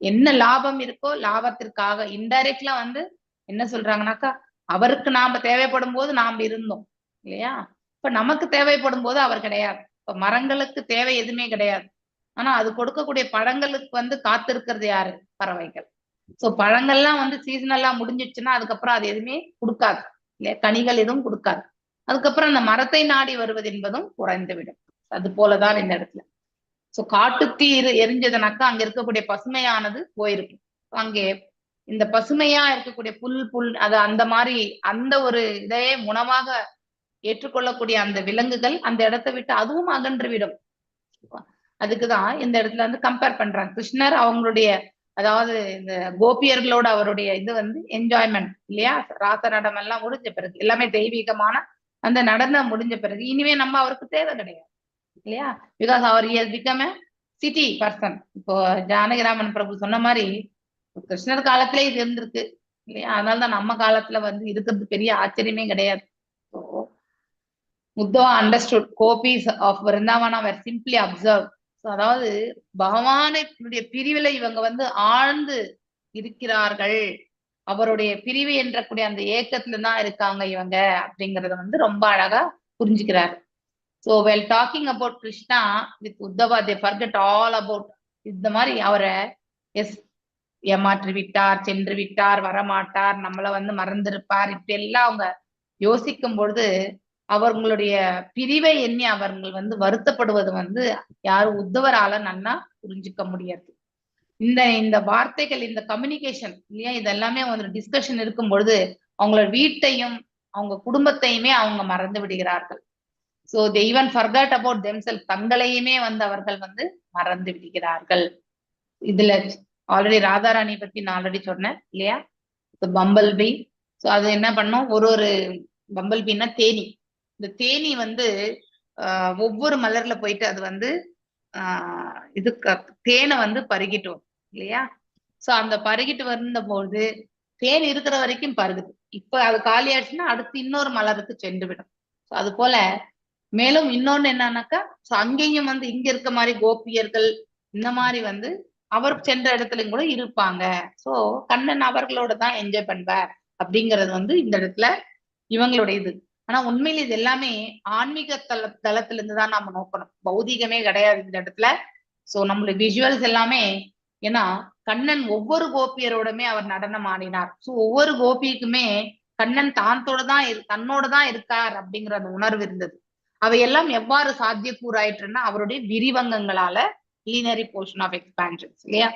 என்ன லாபம் இருக்கோ லாபத்திற்காக இன்டைரக்ட்லா வந்து என்ன சொல்றாங்கன்னாக்கா, அவருக்கு நாம தேவைப்படும் போது நாம இருந்தோம் இல்லையா. இப்ப நமக்கு தேவைப்படும் போது அவர் கிடையாது. இப்ப மரங்களுக்கு தேவை எதுவுமே கிடையாது. ஆனா அது கொடுக்கக்கூடிய பழங்களுக்கு வந்து காத்திருக்கிறது யாரு? பறவைகள். சோ பழங்கள்லாம் வந்து சீசனெல்லாம் முடிஞ்சிடுச்சுன்னா அதுக்கப்புறம் அது எதுவுமே கொடுக்காது இல்லையா, கனிகள் எதுவும் கொடுக்காது. அதுக்கப்புறம் அந்த மரத்தை நாடி வருவது என்பதும் குறைந்துவிடும். அது போலதான் இந்த இடத்துல. சோ காட்டுத்தீ எரிஞ்சதுனாக்கா அங்க இருக்கக்கூடிய பசுமையானது போயிருக்கும். அங்கே இந்த பசுமையா இருக்கக்கூடிய புல் அது அந்த மாதிரி அந்த ஒரு இதையே உணவாக ஏற்றுக்கொள்ளக்கூடிய அந்த விலங்குகள் அந்த இடத்தை விட்டு அதுவும் அகன்றுவிடும். அதுக்குதான் இந்த இடத்துல வந்து கம்பேர் பண்றாங்க. கிருஷ்ணர் அவங்களுடைய அதாவது இந்த கோபியர்களோட அவருடைய இது வந்து என்ஜாய்மெண்ட் இல்லையா, ராச நடனம் எல்லாம் முடிஞ்ச பிறகு எல்லாமே தெய்வீகமான அந்த நடனம் முடிஞ்ச பிறகு இனிமே நம்ம அவருக்கு தேவை கிடையாது இல்லையா. பிகாஸ் அவர் has become a city person. இப்போ ஜானகிராமன் பிரபு சொன்ன மாதிரி கிருஷ்ணர் காலத்திலே இது இருந்திருக்கு இல்லையா. அதனாலதான் நம்ம காலத்துல வந்து இருக்கிறது பெரிய ஆச்சரியமே கிடையாது. Uddhava understood copies of Vrindavana were simply observed. அதாவது பகவானுடைய பிரிவில இவங்க வந்து ஆழ்ந்து இருக்கிறார்கள், அவருடைய பிரிவு என்றக்கூடிய அந்த ஏக்கத்துல தான் இருக்காங்க இவங்க அப்படிங்கறத வந்து ரொம்ப அழகா புரிஞ்சுக்கிறாரு. So while talking about Krishna with Uddhava, they forget all about இந்த மாதிரி அவரை ஏமாற்றி விட்டார், சென்று விட்டார், வரமாட்டார், நம்மள வந்து மறந்திருப்பார், இப்படி எல்லாம் அவங்க யோசிக்கும் பொழுது அவர்களுடைய பிரிவை எண்ணி அவர்கள் வந்து வருத்தப்படுவது வந்து யாரும் உத்தவரால நன்னா புரிஞ்சுக்க முடியாது. இந்த வார்த்தைகள், இந்த கம்யூனிகேஷன் இல்லையா, இதெல்லாமே வந்து டிஸ்கஷன் இருக்கும் பொழுது அவங்களோட வீட்டையும் அவங்க குடும்பத்தையுமே அவங்க மறந்து விடுகிறார்கள். So they even forgot about themselves, தங்களையுமே வந்து அவர்கள் வந்து மறந்து விடுகிறார்கள். இதுல ஆல்ரெடி ராதாராணி பத்தி நான் ஆல்ரெடி சொன்னேன் இல்லையா, பம்பல் பீ. சோ அது என்ன பண்ணும், ஒரு பம்பல் பீனா தேனி. இந்த தேனி வந்து ஒவ்வொரு மலர்ல போயிட்டு அது வந்து இது தேனை வந்து பருகிட்டு வரும் இல்லையா. சோ அந்த பருகிட்டு வந்தபோது தேன் இருக்கிற வரைக்கும் பருகுது. இப்ப அது காலி ஆயிடுச்சுன்னா அடுத்து இன்னொரு மலருக்கு சென்று விடும். அது போல மேலும் இன்னொன்னு என்னன்னாக்கா, சோ அங்கேயும் வந்து இங்க இருக்க மாதிரி கோபியர்கள் இந்த மாதிரி வந்து அவர் சென்ற இடத்துலயும் கூட இருப்பாங்க. சோ கண்ணன் அவர்களோட தான் என்ஜாய் பண்ணுவார் அப்படிங்கிறது வந்து இந்த இடத்துல இவங்களுடைய இது. ஆனா உண்மையில இது எல்லாமே ஆன்மீக தளத்துல இருந்து தான் நாம நோக்கணும், பௌதிகமே கிடையாது இந்த இடத்துல. சோ நம்மளுடைய விஷுவல்ஸ் எல்லாமே, ஏன்னா கண்ணன் ஒவ்வொரு கோபியரோடமே அவர் நடனம் ஆடினார். சோ ஒவ்வொரு கோபிக்குமே கண்ணன் தன்னோட தான் இருக்கார் அப்படிங்கிற அந்த உணர்வு இருந்தது. அவையெல்லாம் எவ்வாறு சாத்தியக்கூறாயிற்றுன்னா அவருடைய விரிவங்கங்களால, லீனரி போர்ஷன் ஆஃப் எக்ஸ்பான்ஷன்ஸ் இல்லையா.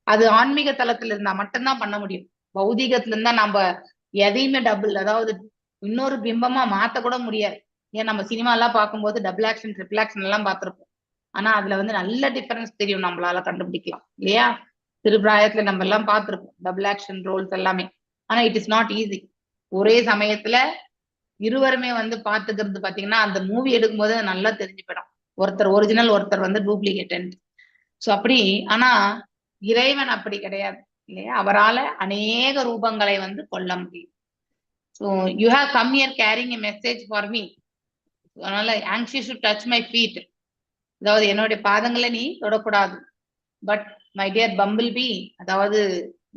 அது ஆன்மீக தளத்துல இருந்தா மட்டும்தான் பண்ண முடியும். பௌதிகத்துல இருந்தா நம்ம எதையுமே டபுள், அதாவது இன்னொரு பிம்பமா மாத்த கூட முடியாது. ஏன் நம்ம சினிமா எல்லாம் பார்க்கும்போது டபுள் ஆக்ஷன், ட்ரிபிள் ஆக்ஷன் எல்லாம் பார்த்திருப்போம். ஆனா அதுல வந்து நல்ல டிஃபரன்ஸ் தெரியும், நம்மளால கண்டுபிடிக்கலாம் இல்லையா. திருப்பிராயத்துல நம்ம எல்லாம் பார்த்திருப்போம் டபுள் ஆக்ஷன் ரோல்ஸ் எல்லாமே. ஆனா இட் இஸ் நாட் ஈஸி. ஒரே சமயத்துல இருவருமே வந்து பாத்துக்கிறது பாத்தீங்கன்னா அந்த மூவி எடுக்கும் போது நல்லா தெரிஞ்சு போயிடும், ஒருத்தர் ஒரிஜினல், ஒருத்தர் வந்து டூப்ளிகேட். சோ அப்படி, ஆனா இறைவன் அப்படி கிடையாது இல்லையா, அவரால அநேக ரூபங்களை வந்து கொள்ள முடியும். So you have come here carrying a message for me. அதனால anxious to touch my feet, அதாவது என்னுடைய பாதங்களை நீ தொடக்கூடாது. பட் மை டியர் பம்பிள் பீ, அதாவது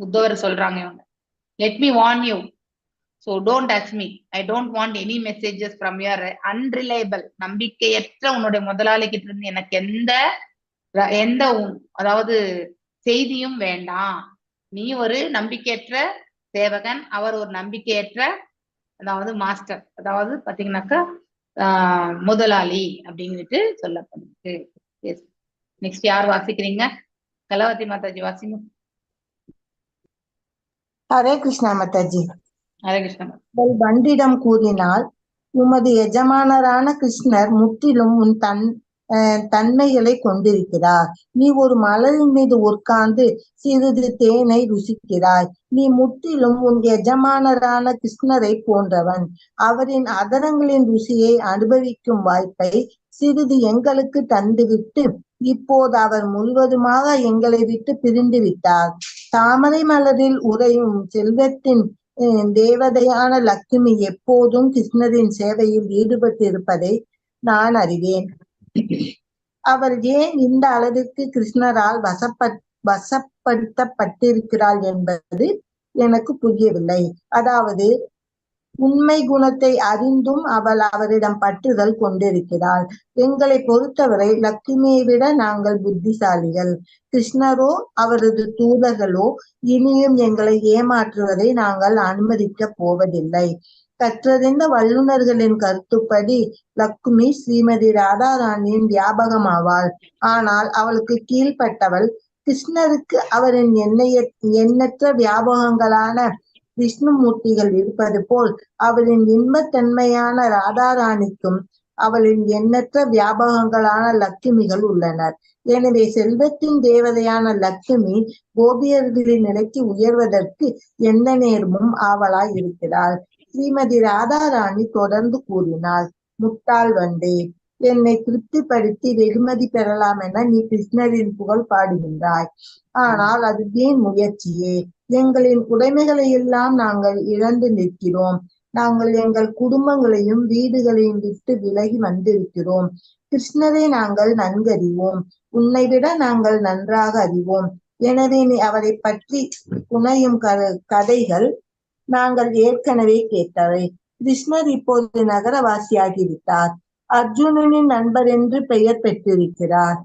உத்தவர் சொல்றாங்க இவங்க, let me warn you, so don't touch me, I don't want any messages from your unreliable, நம்பிக்கையற்ற உன்னுடைய முதலாளி கிட்ட இருந்து எனக்கு எந்த அதாவது செய்தியும் வேண்டாம். நீ ஒரு நம்பிக்கையற்ற சேவகன், அவர் ஒரு நம்பிக்கையற்ற அதாவது மாஸ்டர், அதாவது பாத்தீங்கன்னாக்கா முதலாளி அப்படின்னுட்டு சொல்லப்படுது. நெக்ஸ்ட் யார் வாசிக்கிறீங்க? கலாவதி மாதாஜி வாசிங்க. ஹரே கிருஷ்ணா மாதாஜி. ஹரே கிருஷ்ணா. பண்டிடம் கூறினால், உமது எஜமானரான கிருஷ்ணர் முற்றிலும் உன் தன்மைகளை கொண்டிருக்கிறார். நீ ஒரு மலரின் மீது உட்கார்ந்து சிறிது தேனை ருசிக்கிறாய். நீ முற்றிலும் உன் எஜமானரான கிருஷ்ணரை போன்றவன். அவரின் அதரங்களின் ருசியை அனுபவிக்கும் வாய்ப்பை சிறிது எங்களுக்கு தந்துவிட்டு இப்போது அவர் முழுவதுமாக எங்களை விட்டு பிரிந்து விட்டார். தாமரை மலரில் உறையும் செல்வத்தின் தேவதையான லட்சுமி எப்போதும் கிருஷ்ணரின் சேவையில் ஈடுபட்டு இருப்பதை நான் அறிவேன். அவர் ஏன் இந்த அளவிற்கு கிருஷ்ணரால் வசப்படுத்தப்பட்டிருக்கிறாள் என்பது எனக்கு புரியவில்லை. அதாவது உண்மை குணத்தை அறிந்தும் அவள் அவரிடம் பற்றுதல் கொண்டிருக்கிறாள். எங்களை பொறுத்தவரை லட்சுமியை விட நாங்கள் புத்திசாலிகள். கிருஷ்ணரோ அவரது தூதர்களோ இனியும் எங்களை ஏமாற்றுவதை நாங்கள் அனுமதிக்க போவதில்லை. கற்றறிந்த வல்லுநர்களின் கருத்துப்படி லக்ஷ்மி ஸ்ரீமதி ராதாராணியின் வியாபகமாவாள். ஆனால் அவளுக்கு கீழ்ப்பட்டவள். கிருஷ்ணருக்கு அவரின் எண்ணற்ற வியாபகங்களான விஷ்ணுமூர்த்திகள் இருப்பது போல் அவளின் இன்பத்தன்மையான ராதாராணிக்கும் அவளின் எண்ணற்ற வியாபகங்களான லட்சுமிகள் உள்ளனர். எனவே செல்வத்தின் தேவதையான லட்சுமி கோபியர்களின் நிலைக்கு உயர்வதற்கு எந்த நேரமும் ஆவலாய் இருக்கிறாள். ஸ்ரீமதி ராதாராணி தொடர்ந்து கூறினாள், முட்டாள் வந்தே, என்னை திருப்திப்படுத்தி வெகுமதி பெறலாம் என நீ கிருஷ்ணரின் புகழ் பாடுகின்றாய். ஆனால் அது வீண் முயற்சியே. எங்களின் உடைமைகளை எல்லாம் நாங்கள் இழந்து நிற்கிறோம். நாங்கள் எங்கள் குடும்பங்களையும் வீடுகளையும் விட்டு விலகி வந்திருக்கிறோம். கிருஷ்ணரை நாங்கள் நன்கறிவோம், உன்னை விட நாங்கள் நன்றாக அறிவோம். எனவே நீ அவரை பற்றி புனையும் கதைகள் நாங்கள் ஏற்கனவே கேட்டவை. கிருஷ்ணர் இப்போது நகரவாசியாகிவிட்டார். அர்ஜுனனின் நண்பர் என்று பெயர் பெற்றிருக்கிறார்.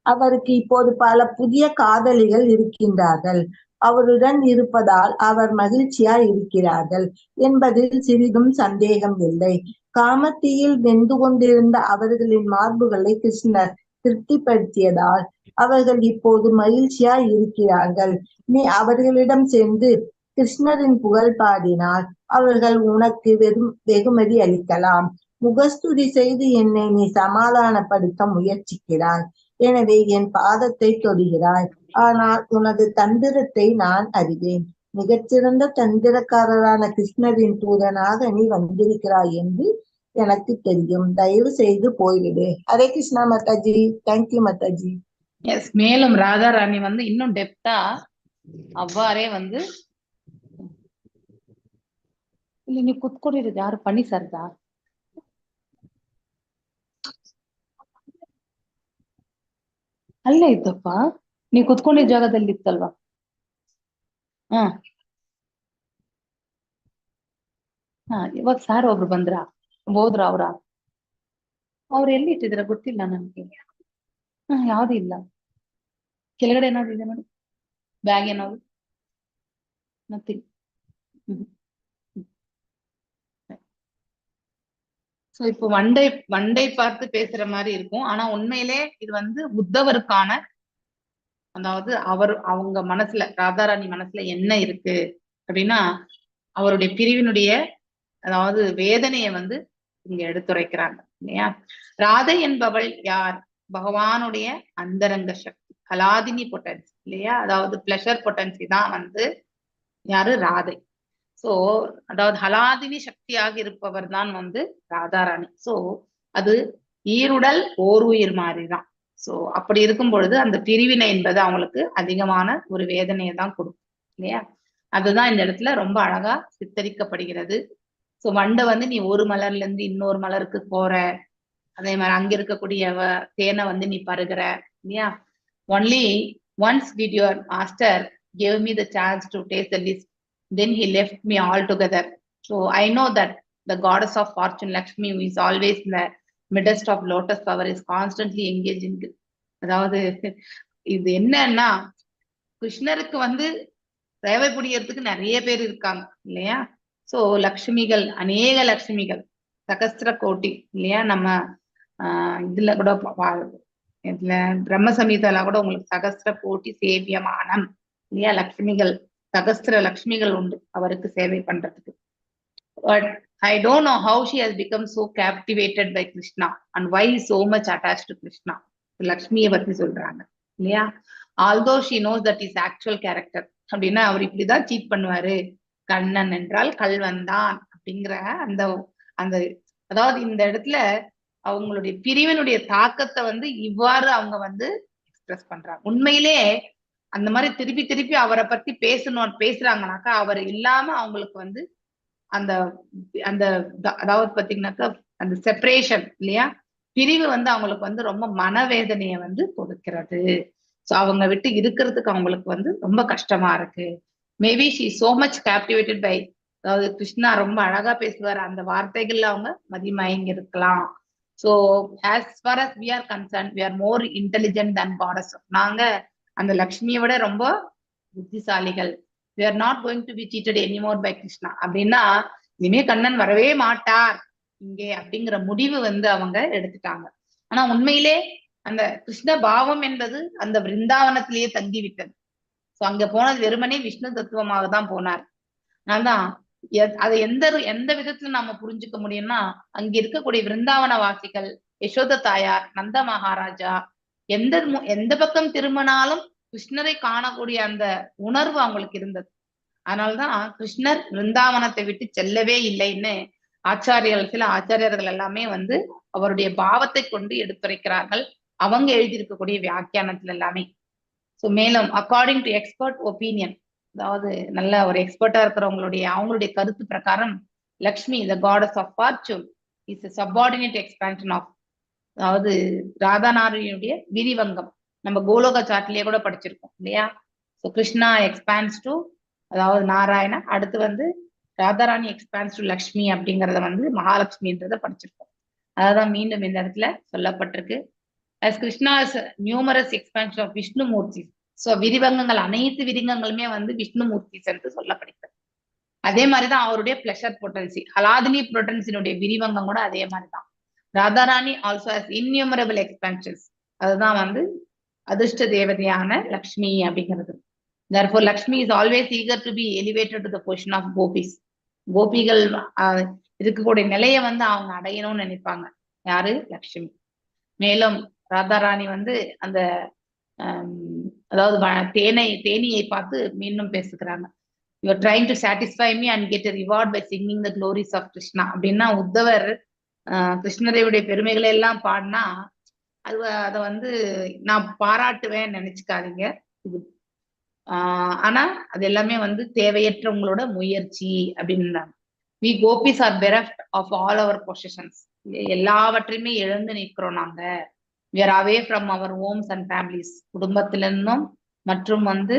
அவருக்கு இப்போது பல புதிய காதலிகள் இருக்கின்றார்கள். அவருடன் இருப்பதால் அவர் மகிழ்ச்சியாய் இருக்கிறார்கள் என்பதில் சிறிதும் சந்தேகம் இல்லை. காமத்தீயில் வெந்து கொண்டிருந்த அவர்களின் மார்புகளை கிருஷ்ணர் திருப்திப்படுத்தியதால் அவர்கள் இப்போது மகிழ்ச்சியாய் இருக்கிறார்கள். நீ அவர்களிடம் சென்று கிருஷ்ணரின் புகழ் பாடினால் அவர்கள் உனக்கு வெகுமதி அளிக்கலாம். முகஸ்துதி செய்து என்னை நீ சமாதானப்படுத்த முயற்சிக்கிறாய். எனவே என் பாதத்தை தொடுகிறாய். ஆனால் உனது தந்திரத்தை நான் அறிவேன். மிகச்சிறந்த தந்திரக்காரரான கிருஷ்ணரின் தூதனாக நீ வந்திருக்கிறாய் என்று எனக்கு தெரியும். தயவு செய்து போய்விடு. ஹரே கிருஷ்ணா மாதாஜி. தேங்க்யூ மாதாஜி. எஸ், மேலும் ராதா ராணி வந்து இன்னும் டெப்தா அவ்வாறே வந்து ಇಲ್ಲಿ ನೀವು ಕುತ್ಕೊಂಡಿರೋದು ಯಾರು ಪಣಿ ಸರ್ದಾ? ಅಲ್ಲೇ ಇದ್ದಪ್ಪ, ನೀವು ಕುತ್ಕೊಂಡಿದ್ದ ಜಾಗದಲ್ಲಿ ಇತ್ತಲ್ವಾ? ಹಾ ಹಾ ಇವಾಗ ಸಾರ್ ಒಬ್ರು ಬಂದ್ರ, ಹೋದ್ರ ಅವ್ರು ಎಲ್ಲಿ ಇಟ್ಟಿದ್ರ ಗೊತ್ತಿಲ್ಲ ನನ್ಗೆ. ಯಾವ್ದು ಇಲ್ಲ. ಕೆಳಗಡೆ ಏನಾದ್ರು ಇದೆ ನೋಡಿ, ಬ್ಯಾಗ್ ಏನಾದ್ರು ನಥಿಂಗ್. சோ இப்போ வண்டை பார்த்து பேசுற மாதிரி இருக்கும். ஆனா உண்மையிலே இது வந்து உத்தவருக்கான, அதாவது அவங்க மனசுல, ராதாராணி மனசுல என்ன இருக்கு அப்படின்னா, அவருடைய பிரிவினுடைய அதாவது வேதனைய வந்து இங்க எடுத்துரைக்கிறாங்க இல்லையா? ராதை என்பவள் யார்? பகவானுடைய அந்தரங்க சக்தி, ஹலாதினி பொட்டன்சி இல்லையா? அதாவது பிளஷர் பொட்டன்சி தான் வந்து யாரு? ராதை. சோ அதாவது ஹலாதினி சக்தியாக இருப்பவர் தான் வந்து ராதாராணி. சோ அது ஈருடல் ஓர் உயிர் மாதிரிதான். சோ அப்படி இருக்கும் பொழுது அந்த பிரிவினை என்பது அவங்களுக்கு அதிகமான ஒரு வேதனையை தான் கொடுக்கும் இல்லையா? அதுதான் இந்த இடத்துல ரொம்ப அழகா சித்தரிக்கப்படுகிறது. சோ வண்டை வந்து நீ ஒரு மலர்ல இருந்து இன்னொரு மலருக்கு போற, அதே மாதிரி அங்க இருக்கக்கூடிய தேனை வந்து நீ பருகிற இல்லையா? Only once did your master gave me the chance to taste the list, then he left me altogether. So I know that the goddess of fortune, Lakshmi, who is always in the midst of lotus flower, is constantly engaged in. அதாவது இது என்னன்னா, கிருஷ்ணருக்கு வந்து சேவை புரியறதுக்கு நிறைய பேர் இருக்காங்க இல்லையா? சோ லக்ஷ்மிகள், அநேக லக்ஷ்மிகள், சகஸ்திர கோட்டி இல்லையா? நம்ம இதுல கூட இதுல பிரம்ம சமீதால கூட உங்களுக்கு சகஸ்திர கோட்டி சேவியமானம் இல்லையா? லக்ஷ்மிகள், சகஸ்திர லக்ஷ்மிகள் உண்டு அவருக்கு சேவை பண்றதுக்கு. But I don't know how she has become so captivated by Krishna and why is so much attached to Krishna. லக்ஷ்மியை பத்தி சொல்றாங்க இல்லையா? although she knows that his actual character அப்படின்னா அவர் இப்படிதான் சீட் பண்ணுவாரு, கண்ணன் என்றால் கல்வந்தான் அப்படிங்கிற அந்த அந்த அதாவது இந்த இடத்துல அவங்களுடைய பிரிவினுடைய தாக்கத்தை வந்து இவ்வாறு அவங்க வந்து எக்ஸ்பிரஸ் பண்றாங்க. உண்மையிலே அந்த மாதிரி திருப்பி திருப்பி அவரை பத்தி பேசுறாங்கனாக்கா அவர் இல்லாம அவங்களுக்கு வந்து அந்த அந்த அதாவது பாத்தீங்கன்னாக்கா அந்த செப்பரேஷன் இல்லையா, பிரிவு வந்து அவங்களுக்கு வந்து ரொம்ப மனவேதனைய வந்து கொடுக்கிறது. சோ அவங்க விட்டு இருக்கிறதுக்கு அவங்களுக்கு வந்து ரொம்ப கஷ்டமா இருக்கு. Maybe she so much captivated by, அதாவது கிருஷ்ணா ரொம்ப அழகா பேசுவார், அந்த வார்த்தைகள்ல அவங்க மதிமயங்கி இருக்கலாம். So as far as we are concern, we are more intelligent than gods. நாங்க அந்த லக்ஷ்மியை விட ரொம்ப புத்திசாலிகள். we are not going to be cheated anymore by Krishna அப்படின்னா இனிமே கண்ணன் வரவே மாட்டார் இங்கே அப்படிங்கிற முடிவு வந்து அவங்க எடுத்துட்டாங்க. ஆனா உண்மையிலே அந்த கிருஷ்ண பாவம் என்பது அந்த விருந்தாவனத்திலேயே தங்கி விட்டது. சோ அங்க போனது வெறுமனே விஷ்ணு தத்துவமாக தான் போனார். அதனால்தான் அதை எந்த விதத்துல நாம புரிஞ்சுக்க முடியும்னா, அங்க இருக்கக்கூடிய விருந்தாவன வாசிகள், யசோத தாயார், நந்த மகாராஜா, எந்த பக்கம் திரும்பினாலும் கிருஷ்ணரை காணக்கூடிய அந்த உணர்வு அவங்களுக்கு இருந்தது. அதனால்தான் கிருஷ்ணர் விருந்தாவனத்தை விட்டு செல்லவே இல்லைன்னு சில ஆச்சாரியர்கள் எல்லாமே வந்து அவருடைய பாவத்தை கொண்டு எடுத்துரைக்கிறார்கள் அவங்க எழுதியிருக்கக்கூடிய வியாக்கியானத்துல எல்லாமே. சோ மேலும் அக்கார்டிங் டு எக்ஸ்பர்ட் ஒப்பீனியன், அதாவது நல்ல ஒரு எக்ஸ்பர்ட்டா இருக்கிறவங்களுடைய அவங்களுடைய கருத்து பிரகாரம் Lakshmi the goddess of fortune is subordinate expansion of, அதாவது ராதாநாராயணுடைய விரிவங்கம். நம்ம கோலோக சாட்லயே கூட படிச்சிருக்கோம் இல்லையா? ஸோ கிருஷ்ணா எக்ஸ்பான்ஸ் டு, அதாவது நாராயணா, அடுத்து வந்து ராதாராணி எக்ஸ்பான்ஸ் டு லக்ஷ்மி அப்படிங்கறத வந்து மகாலட்சுமின்றத படிச்சிருக்கோம். அதான் மீண்டும் இந்த இடத்துல சொல்லப்பட்டிருக்கு. as Krishna's numerous expansion of Vishnu மூர்த்தி. ஸோ விரிவங்கங்கள், அனைத்து விரிவங்களுமே வந்து விஷ்ணு மூர்த்தி என்று சொல்லப்படுகிறது. அதே மாதிரிதான் அவருடைய பிளஷர் பொட்டன்சி, ஹலாதினி பொட்டன்சினுடைய விரிவங்கம் கூட அதே மாதிரிதான். Radharani also has innumerable expansions. அதுதான் வந்து அதிர்ஷ்ட தேவதையான லக்ஷ்மி அப்படிங்கிறது. therefore Lakshmi is always eager to be elevated to the position of gopis. கோபிகள் இருக்கக்கூடிய நிலையை வந்து அவங்க அடையணும்னு நினைப்பாங்க. யாரு? லக்ஷ்மி. மேலும் ராதாராணி வந்து அந்த அதாவது தேனியை பார்த்து மீண்டும் பேசுகிறாங்க. You are trying to satisfy me and get a reward by singing the glories of Krishna. அப்படின்னா உத்தவர் கிருஷ்ணதேவுடைய பெருமைகளை எல்லாம் பாடினா அதை வந்து நான் பாராட்டுவேன் நினைச்சுக்காதீங்க. இது ஆனா அது எல்லாமே வந்து தேவையற்ற உங்களோட முயற்சி அப்படின்னாங்க. We gopis are bereft of all our positions. எல்லாவற்றையுமே இழந்து நிற்கிறோம் நாங்க. we are away from our homes and families. குடும்பத்திலிருந்தும் மற்றும் வந்து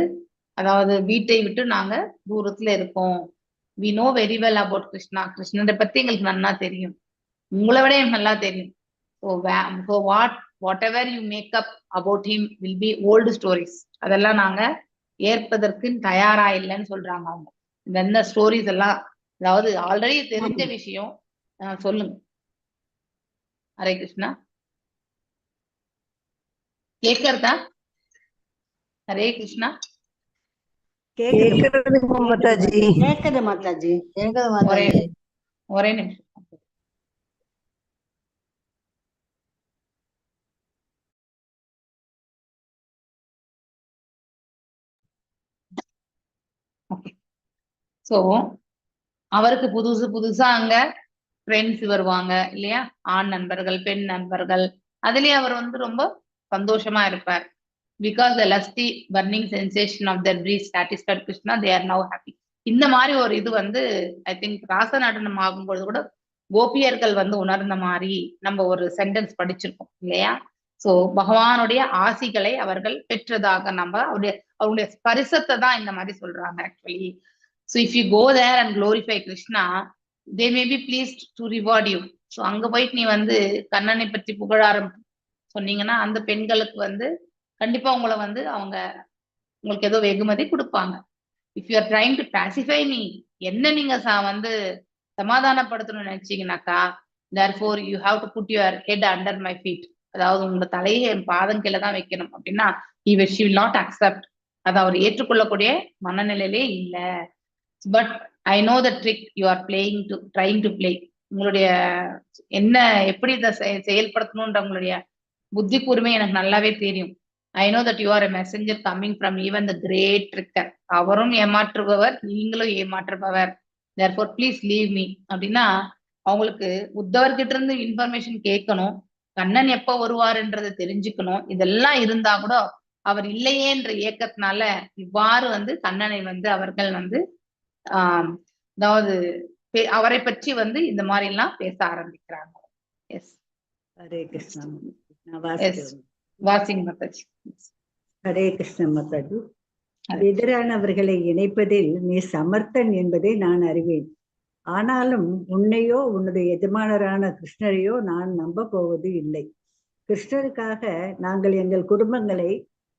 அதாவது வீட்டை விட்டு நாங்க தூரத்துல இருக்கோம். we know very well about Krishna. கிருஷ்ணனை பத்தி எங்களுக்கு நல்லா தெரியும், உங்களை விட எனக்கு நல்லா தெரியும். so whatever you make up about him will be old stories. அதெல்லாம் நாங்க ஏற்பதற்கு தயாரா இல்லைன்னு சொல்றாங்க அவங்க. இந்த ஸ்டோரிஸ் எல்லாம் அதாவது ஆல்ரெடி தெரிஞ்ச விஷயம். சொல்லுங்க. ஹரே கிருஷ்ணா. கேக்குறதா? ஹரே கிருஷ்ணா. கேக்குது மாதாஜி. கேக்குது மாதாஜி. ஒரே நிமிஷம். சோ அவருக்கு புதுசா அங்க ஃப்ரெண்ட்ஸ் வருவாங்க இல்லையா? ஆண் நண்பர்கள், பெண் நண்பர்கள். அதுலயே அவர் வந்து ரொம்ப சந்தோஷமா இருப்பார். Because the lusty burning sensation of their breasts satisfied Krishna, they are now happy. இந்த மாதிரி ஒரு இது வந்து ஐ திங்க் ராச நடனம் ஆகும்பொழுது கூட கோபியர்கள் வந்து உணர்ந்த மாதிரி நம்ம ஒரு சென்டென்ஸ் படிச்சிருக்கோம் இல்லையா? சோ பகவானுடைய ஆசிகளை அவர்கள் பெற்றதாக நம்ம அவருடைய ஸ்பரிசத்தை தான் இந்த மாதிரி சொல்றாங்க actually. So if you go there and glorify Krishna, they may be pleased to reward you. So அங்க போயிட்டு நீ வந்து கண்ணனை பற்றி புகழ சொன்னீங்கன்னா அந்த பெண்களுக்கு வந்து கண்டிப்பா உங்களை வந்து அவங்க உங்களுக்கு ஏதோ வெகுமதி கொடுப்பாங்க. If you are trying to pacify me, என்ன நீங்க வந்து சமாதானப்படுத்தணும்னு நினைச்சீங்கன்னாக்கா, therefore you have to put your head under my feet. அதாவது உங்க தலையை என் பாதம் கீழே தான் வைக்கணும் அப்படின்னா she will not accept. அதை அவர் ஏற்றுக்கொள்ளக்கூடிய மனநிலையிலே இல்ல. But I know the trick you are trying to play. உங்களுடைய என்ன எப்படி இதை செயல்படுத்தணும்ன்ற உங்களுடைய புத்தி கூர்மை எனக்கு நல்லாவே தெரியும். I know that you are a messenger coming from even the great tricker. அவரும் ஏமாற்றுபவர், நீங்களும் ஏமாற்றுபவர். therefore please leave me அப்படின்னா அவங்களுக்கு உத்தவர்கிட்ட இருந்து இன்ஃபர்மேஷன் கேட்கணும், கண்ணன் எப்ப வருவாருன்றதை தெரிஞ்சுக்கணும். இதெல்லாம் இருந்தா கூட அவர் இல்லையேன்ற ஏக்கத்தினால இவ்வாறு வந்து கண்ணனை வந்து அவர்கள் வந்து அதாவது அவரை பற்றி வந்து இந்த மாதிரி எல்லாம் பேச ஆரம்பிக்கிறாங்க. எஸ். ஹரே கிருஷ்ணா. வாசிங் மாதாஜி. ஹரே கிருஷ்ண மாதாஜி. எதிரானவர்களை இணைப்பதில் நீ சமர்த்தன் என்பதை நான் அறிவேன். ஆனாலும் உன்னையோ உன்னுடைய எஜமானரான கிருஷ்ணரையோ நான் நம்ப போவது இல்லை. கிருஷ்ணருக்காக நாங்கள் எங்கள் குடும்பங்களை,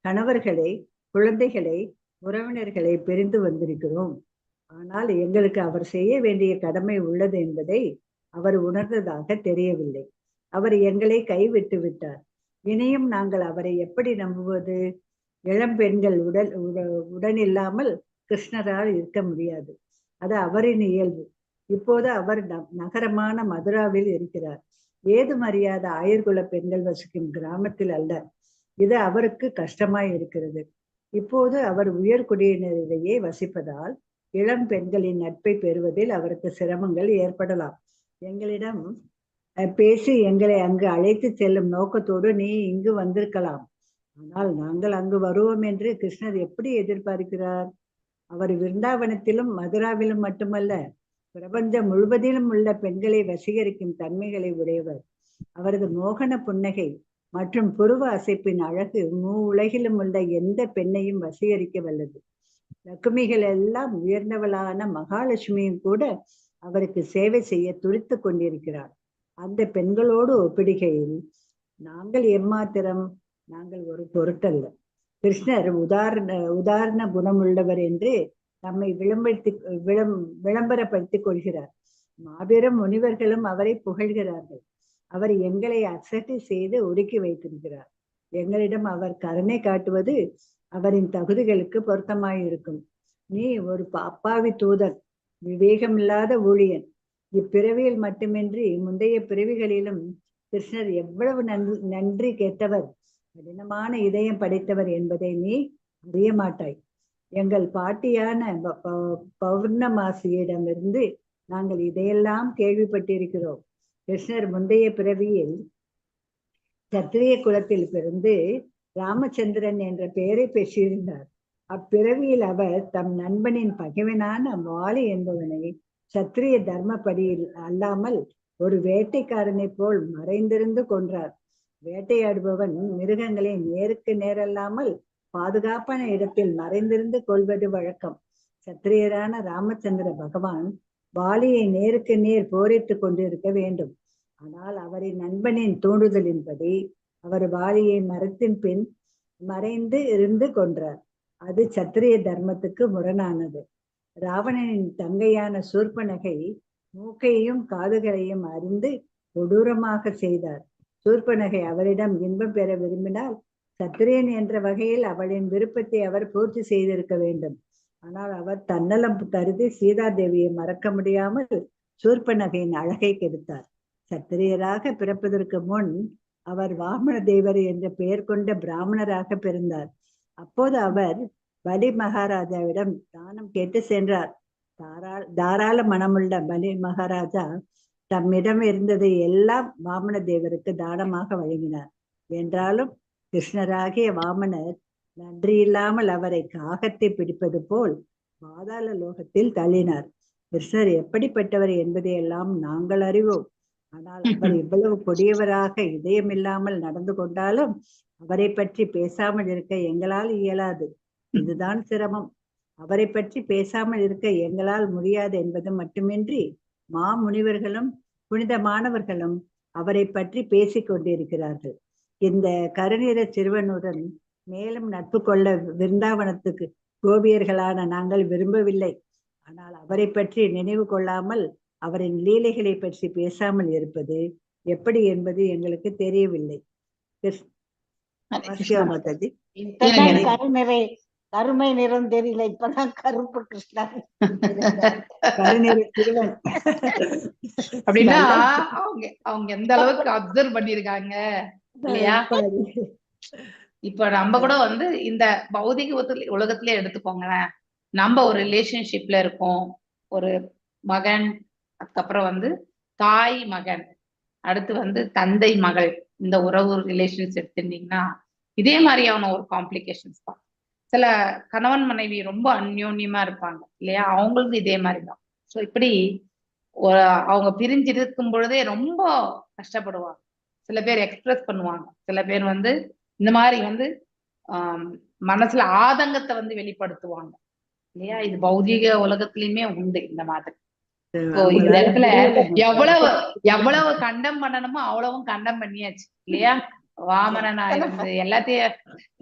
கணவர்களை, குழந்தைகளை, உறவினர்களை பிரிந்து வந்திருக்கிறோம். ஆனால் எங்களுக்கு அவர் செய்ய வேண்டிய கடமை உள்ளது என்பதை அவர் உணர்ந்ததாக தெரியவில்லை. அவர் எங்களை கைவிட்டு விட்டார். இனியும் நாங்கள் அவரை எப்படி நம்புவது? இளம் பெண்கள் உடனில்லாமல் கிருஷ்ணரால் இருக்க முடியாது. அது அவரின் இயல்பு. இப்போது அவர் நகரமான மதுராவில் இருக்கிறார். ஏதும் அறியாத ஆயர்குல பெண்கள் வசிக்கும் கிராமத்தில் அல்ல. இது அவருக்கு கஷ்டமாய் இருக்கிறது. இப்போது அவர் உயர்குடியினரிடையே வசிப்பதால் இளம் பெண்களின் நட்பை பெறுவதில் அவருக்கு சிரமங்கள் ஏற்படலாம். எங்களிடம் பேசி எங்களை அங்கு அழைத்து செல்லும் நோக்கத்தோடு நீ இங்கு வந்திருக்கலாம். ஆனால் நாங்கள் அங்கு வருவோம் என்று கிருஷ்ணர் எப்படி எதிர்பார்க்கிறார்? அவர் விருந்தாவனத்திலும் மதுராவிலும் மட்டுமல்ல, பிரபஞ்சம் முழுவதிலும் உள்ள பெண்களை வசீகரிக்கும் தன்மைகளை உடையவர். அவரது மோகன புன்னகை மற்றும் புருவ அசைப்பின் அழகு உலகிலும் உள்ள எந்த பெண்ணையும் வசீகரிக்க வல்லது. லக்குமிகள் எல்லாம் உயர்ந்தவளான மகாலட்சுமியும் கூட அவருக்கு சேவை செய்ய துடித்து கொண்டிருக்கிறார். அந்த பெண்களோடு ஒப்பிடுகையில் நாங்கள் எம்மாத்திரம்? நாங்கள் ஒரு பொருட்டல்ல. கிருஷ்ணர் உதாரண குணமுள்ளவர் என்று நம்மை விளம்பரப்படுத்திக் கொள்கிறார். மாபெரும் முனிவர்களும் அவரை புகழ்கிறார்கள். அவர் எங்களை அசட்டை செய்து ஒடுக்கி வைத்திருக்கிறார். எங்களிடம் அவர் கருணை காட்டுவது அவரின் தகுதிகளுக்கு பொருத்தமாயிருக்கும். நீ ஒரு அப்பாவி தூதன், விவேகமில்லாத ஊழியன். இப்பிறவியில் மட்டுமின்றி முந்தைய பிறவிகளிலும் கிருஷ்ணர் எவ்வளவு நன்றி கேட்டவர், கடினமான இதயம் படைத்தவர் என்பதை நீ அறிய மாட்டாய். எங்கள் பாட்டியான பௌர்ணமாசியிடமிருந்து நாங்கள் இதையெல்லாம் கேள்விப்பட்டிருக்கிறோம். கிருஷ்ணர் முந்தைய பிறவியில் சத்திரிய குலத்தில் பிறந்து ராமச்சந்திரன் என்ற பெயரை பெற்றிருந்தார். அப்பிறவியில் அவர் தம் நண்பனின் பகைவனான வாலி என்பவனை சத்திரிய தர்மப்படியில் அல்லாமல் ஒரு வேட்டைக்காரனை போல் மறைந்திருந்து கொன்றார். வேட்டையாடுபவன் மிருகங்களை நேருக்கு நேரல்லாமல் பாதுகாப்பான இடத்தில் மறைந்திருந்து கொள்வது வழக்கம். சத்திரியரான ராமச்சந்திர பகவான் வாலியை நேருக்கு நேர் போரிட்டு கொண்டிருக்க வேண்டும். ஆனால் அவரின் நண்பனின் தூண்டுதலின்படி அவர் வாலியை மரத்தின் பின் மறைந்து இருந்து கொன்றார். அது சத்திரிய தர்மத்துக்கு முரணானது. ராவணனின் தங்கையான சூர்பனகை மூக்கையும் காதுகளையும் அறிந்து கொடூரமாக செய்தார். சூர்பனகை அவரிடம் இன்பம் பெற விரும்பினால் சத்திரியன் என்ற வகையில் அவளின் விருப்பத்தை அவர் பூர்த்தி செய்திருக்க வேண்டும். ஆனால் அவர் தன்னலம் கருதி சீதாதேவியை மறக்க முடியாமல் சூர்பனகையின் அழகை கெடுத்தார். சத்திரியராக பிறப்பதற்கு முன் அவர் வாமன தேவர் என்ற பெயர் கொண்ட பிராமணராக பிறந்தார். அப்போது அவர் பலி மகாராஜாவிடம் தானம் கேட்டு சென்றார். தாராள மனமுள்ள பலி மகாராஜா தம்மிடம் இருந்ததை எல்லாம் வாமன தேவருக்கு தானமாக வழங்கினார். என்றாலும் கிருஷ்ணராகிய வாமனர் நன்றியில்லாமல் அவரை காகத்தை பிடிப்பது போல் பாதாள லோகத்தில் தள்ளினார். கிருஷ்ணர் எப்படிப்பட்டவர் என்பதையெல்லாம் நாங்கள் அறிவோம். ஆனால் அவர் இவ்வளவு கொடியவராக இதயமில்லாமல் நடந்து கொண்டாலும் அவரை பற்றி பேசாமல் இருக்க எங்களால் இயலாது. இதுதான் சிரமம். அவரை பற்றி பேசாமல் இருக்க எங்களால் முடியாது என்பது மட்டுமின்றி மாமுனிவர்களும் புனிதமானவர்களும் அவரை பற்றி பேசிக் கொண்டிருக்கிறார்கள். இந்த கருநிற சிறுவனுடன் மேலும் நட்பு கொள்ள விருந்தாவனத்துக்கு கோபியர்களான நாங்கள் விரும்பவில்லை. ஆனால் அவரை பற்றி நினைவு கொள்ளாமல் அவரின் லீலைகளை பற்றி பேசாமல் இருப்பது எப்படி என்பது எங்களுக்கு தெரியவில்லை. கருமை நிறம் தெரியல, இப்பதான் கருப்பு கிருஷ்ணா கருநிற சிறுவன். அப்படின்னா அவங்க எந்த அளவுக்கு அப்சர்வ் பண்ணிருக்காங்க இல்லையா? இப்ப நம்ம கூட வந்து இந்த பௌதிக உலகத்திலே எடுத்துக்கோங்களேன். நம்ம ஒரு ரிலேஷன்ஷிப்ல இருக்கோம். ஒரு மகன், அதுக்கப்புறம் வந்து தாய் மகன், அடுத்து வந்து தந்தை மகள், இந்த உறவு ரிலேஷன்ஸ் எடுத்துட்டீங்கன்னா இதே மாதிரியான ஒரு காம்ப்ளிகேஷன்ஸ் தான். சில கணவன் மனைவி ரொம்ப அந்யோன்யமா இருப்பாங்க இல்லையா? அவங்களுக்கு இதே மாதிரிதான். ஸோ இப்படி அவங்க பிரிஞ்சு இருக்கும் பொழுதே ரொம்ப கஷ்டப்படுவாங்க. சில பேர் எக்ஸ்பிரஸ் பண்ணுவாங்க. சில பேர் வந்து இந்த மாதிரி வந்து மனசுல ஆதங்கத்தை வந்து வெளிப்படுத்துவாங்க இல்லையா? இது பௌதிக உலகத்திலயுமே உண்டு இந்த மாதிரி. இந்த இடத்துல எவ்வளவு கண்டம் பண்ணணுமோ அவ்வளவும் கண்டம் பண்ணியாச்சு இல்லையா? வாமனனா இருந்து எல்லாத்தையும்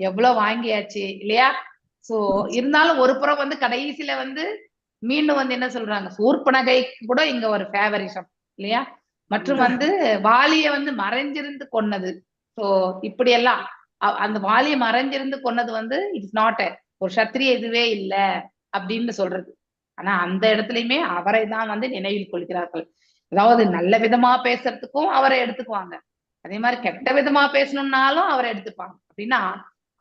எவ்வளவு வாங்கியாச்சு இல்லையா? சோ இருந்தாலும் ஒரு புறம் வந்து கடைசியில வந்து மீண்டும் வந்து என்ன சொல்றாங்க, சூர்பனகைக்கு கூட இங்க ஒரு ஃபேவரிசம் இல்லையா? மற்றும் வந்து வாலிய வந்து மறைஞ்சிருந்து கொன்னது. சோ இப்படி எல்லாம் அந்த வாலிய மறைஞ்சிருந்து கொன்னது வந்து இட்ஸ் நாட் ஒரு சத்திரிய இதுவே இல்ல அப்படின்னு சொல்றது. ஆனா அந்த இடத்துலயுமே அவரை தான் வந்து நினைவில் கொள்கிறார்கள். அதாவது நல்ல விதமா பேசுறதுக்கும் அவரை எடுத்துக்குவாங்க, அதே மாதிரி கெட்ட விதமா பேசணும்னாலும் அவரை எடுத்துப்பாங்க. அப்படின்னா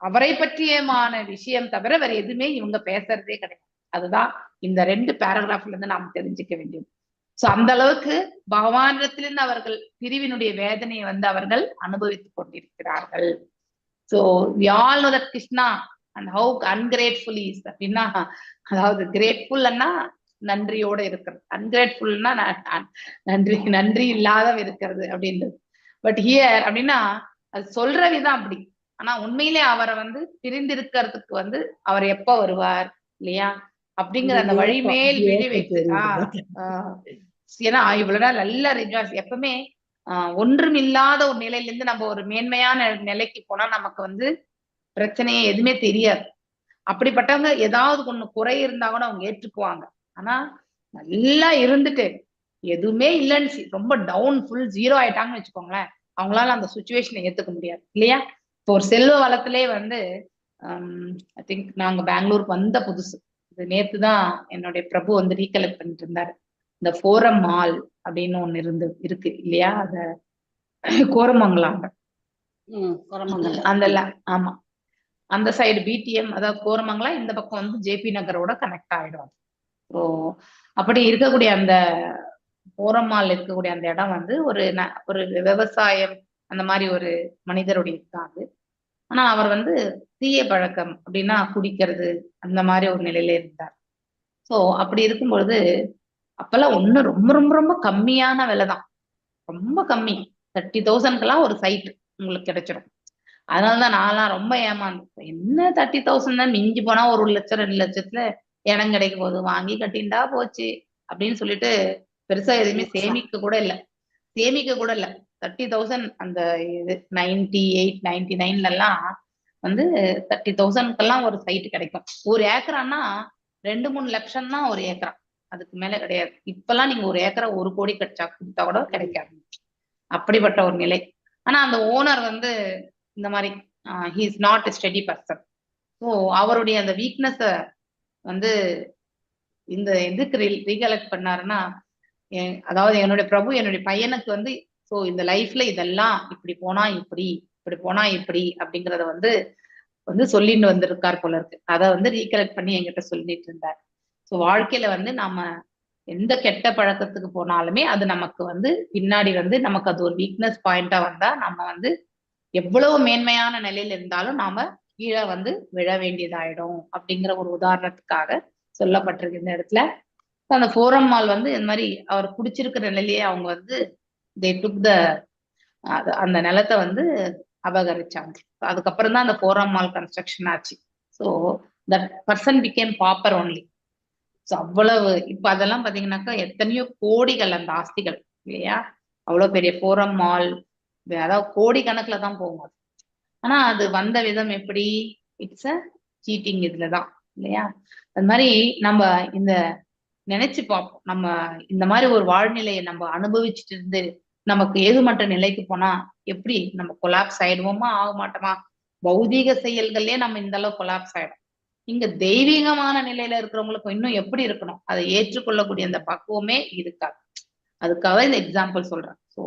அவரை பற்றியமான விஷயம் தவிர வேற எதுவுமே இவங்க பேசுறதே கிடையாது. அதுதான் இந்த 2 பேராகிராஃப்ல இருந்து நாம் தெரிஞ்சுக்க வேண்டியது. சோ அந்த அளவுக்கு பகவானிடத்திலிருந்து அவர்கள் பிரிவினுடைய வேதனையை வந்து அவர்கள் அனுபவித்துக் கொண்டிருக்கிறார்கள். So we all know that Krishna and how ungrateful he is. அப்படின்னா அதாவது கிரேட்ஃபுல்னா நன்றியோட இருக்கிறது. அன்கிரேட்ஃபுல்னா நன்றி இல்லாத இருக்கிறது அப்படின்றது. பட் ஹியர் அப்படின்னா அது சொல்ற விதம் அப்படி. ஆனா உண்மையிலே அவரை வந்து பிரிந்திருக்கிறதுக்கு வந்து அவர் எப்ப வருவார் இல்லையா அப்படிங்கிற அந்த வழிமேல் விழி வைத்து ஏன்னா இவ்வளவு நாள் நல்ல ரிஜாய்ஸ் எப்பவுமே ஒன்றும் இல்லாத ஒரு நிலையில இருந்து நம்ம ஒரு மேன்மையான நிலைக்கு போனா நமக்கு வந்து பிரச்சனையே எதுவுமே தெரியாது. அப்படிப்பட்டவங்க ஏதாவது ஒண்ணு குறை இருந்தா கூட அவங்க ஏற்றுக்குவாங்க. ஆனா நல்லா இருந்துட்டு எதுவுமே இல்லைன்னு ரொம்ப டவுன் ஃபுல் ஜீரோ ஆயிட்டாங்கன்னு வச்சுக்கோங்களேன், அவங்களால அந்த சுச்சுவேஷனை ஏத்துக்க முடியாது இல்லையா. இப்போ ஒரு செல்வ வளத்திலே வந்து ஐ திங்க் நாங்க பெங்களூருக்கு வந்த புதுசு, இது நேத்து தான் என்னுடைய பிரபு வந்து ரீகலெக்ட் பண்ணிட்டு இருந்தாரு. இந்த ஃபோரம் மால் அப்படின்னு ஒண்ணு இருக்கு இல்லையா, அத கோரமங்கலம் அந்த ஆமா அந்த சைடு பிடிஎம் அதாவது கோரமங்கலம், இந்த பக்கம் வந்து ஜேபி நகரோட கனெக்ட் ஆயிடும். ஸோ அப்படி இருக்கக்கூடிய அந்த கோரமால் இருக்கக்கூடிய அந்த இடம் வந்து ஒரு விவசாயம் அந்த மாதிரி ஒரு மனிதருடைய தான் அது. ஆனா அவர் வந்து தீய பழக்கம் அப்படின்னா குடிக்கிறது அந்த மாதிரி ஒரு நிலையில இருந்தார். ஸோ அப்படி இருக்கும்பொழுது அப்பெல்லாம் ஒண்ணு ரொம்ப ரொம்ப ரொம்ப கம்மியான விலை தான், ரொம்ப கம்மி, 30,000 ஒரு சைட் உங்களுக்கு கிடைச்சிடும். அதனாலதான் நான்லாம் ரொம்ப ஏமாந்தேன். என்ன 30,000 தான், மிஞ்சி போனா 1 லட்சம் 2 லட்சத்துல இடம் கிடைக்கும் போது வாங்கி கட்டிண்டா போச்சு அப்படின்னு சொல்லிட்டு பெருசா எதுவுமே சேமிக்க கூட இல்ல 30,000 அந்த இது 98 99 எல்லாம் வந்து 30,000 ஒரு சைட் கிடைக்கும். ஒரு ஏக்கரான்னா 2-3 லட்சம் தான் ஒரு ஏக்கரா, அதுக்கு மேல கிடையாது. இப்பெல்லாம் நீங்க ஒரு ஏக்கரா 1 கோடி கொடுத்தா கூட கிடைக்காது, அப்படிப்பட்ட ஒரு நிலை. ஆனா அந்த ஓனர் வந்து இந்த மாதிரி he is not study person. So அவருடைய அந்த வீக்னஸ வந்து இந்த இதுக்கு ரீகலெக்ட் பண்ணாருன்னா, அதாவது என்னுடைய பிரபு என்னுடைய பையனுக்கு வந்து ஸோ இந்த லைஃப்ல இதெல்லாம் இப்படி போனா இப்படி போனா இப்படி அப்படிங்கிறத வந்து சொல்லிட்டு வந்திருக்கார் போல இருக்கு. அதை வந்து ரீகலெக்ட் பண்ணி என்கிட்ட சொல்லிட்டு இருந்தார். ஸோ வாழ்க்கையில வந்து நாம எந்த கெட்ட பழக்கத்துக்கு போனாலுமே அது நமக்கு வந்து பின்னாடி வந்து நமக்கு அது ஒரு வீக்னஸ் பாயிண்டா வந்தா நம்ம வந்து எவ்வளவு மேன்மையான நிலையில இருந்தாலும் நாம கீழே வந்து விழ வேண்டியதாயிடும் அப்படிங்கிற ஒரு உதாரணத்துக்காக சொல்லப்பட்டிருக்கு இந்த இடத்துல. அந்த ஃபோரம் மால் வந்து இந்த மாதிரி அவர் குடிச்சிருக்கிற நிலையிலேயே அவங்க வந்து அந்த நிலத்தை வந்து அபகரிச்சாங்க. அதுக்கப்புறம் தான் அந்த ஃபோரம் மால் கன்ஸ்ட்ரக்ஷன் ஆச்சு. So that person became pauper only. So அவ்வளவு இப்ப அதெல்லாம் பாத்தீங்கன்னாக்கா எத்தனையோ கோடிகள் அந்த ஆஸ்திகள் இல்லையா, அவ்வளவு பெரிய ஃபோரம் மால், அதாவது கோடி கணக்குல தான் போகும். ஆனா அது வந்த விதம் எப்படி, இட்ஸ் அ சீட்டிங் இதுலதான் இல்லையா. அது மாதிரி நம்ம இந்த நினைச்சு பார்ப்போம், நம்ம இந்த மாதிரி ஒரு வாழ்நிலையை நம்ம அனுபவிச்சுட்டு இருந்து நமக்கு ஏதுமற்ற நிலைக்கு போனா எப்படி நம்ம கொலாப்ஸ் ஆயிடுவோமா, ஆக மாட்டோமா. பௌதீக செயல்கள்லயே நம்ம இந்த அளவு கொலாப்ஸ் ஆயிடும். இங்க தெய்வீகமான நிலையில இருக்கிறவங்களுக்கு இன்னும் எப்படி இருக்கணும், அதை ஏற்றுக்கொள்ளக்கூடிய அந்த பக்குவமே இருக்காது. அதுக்காக இந்த எக்ஸாம்பிள் சொல்றேன். ஸோ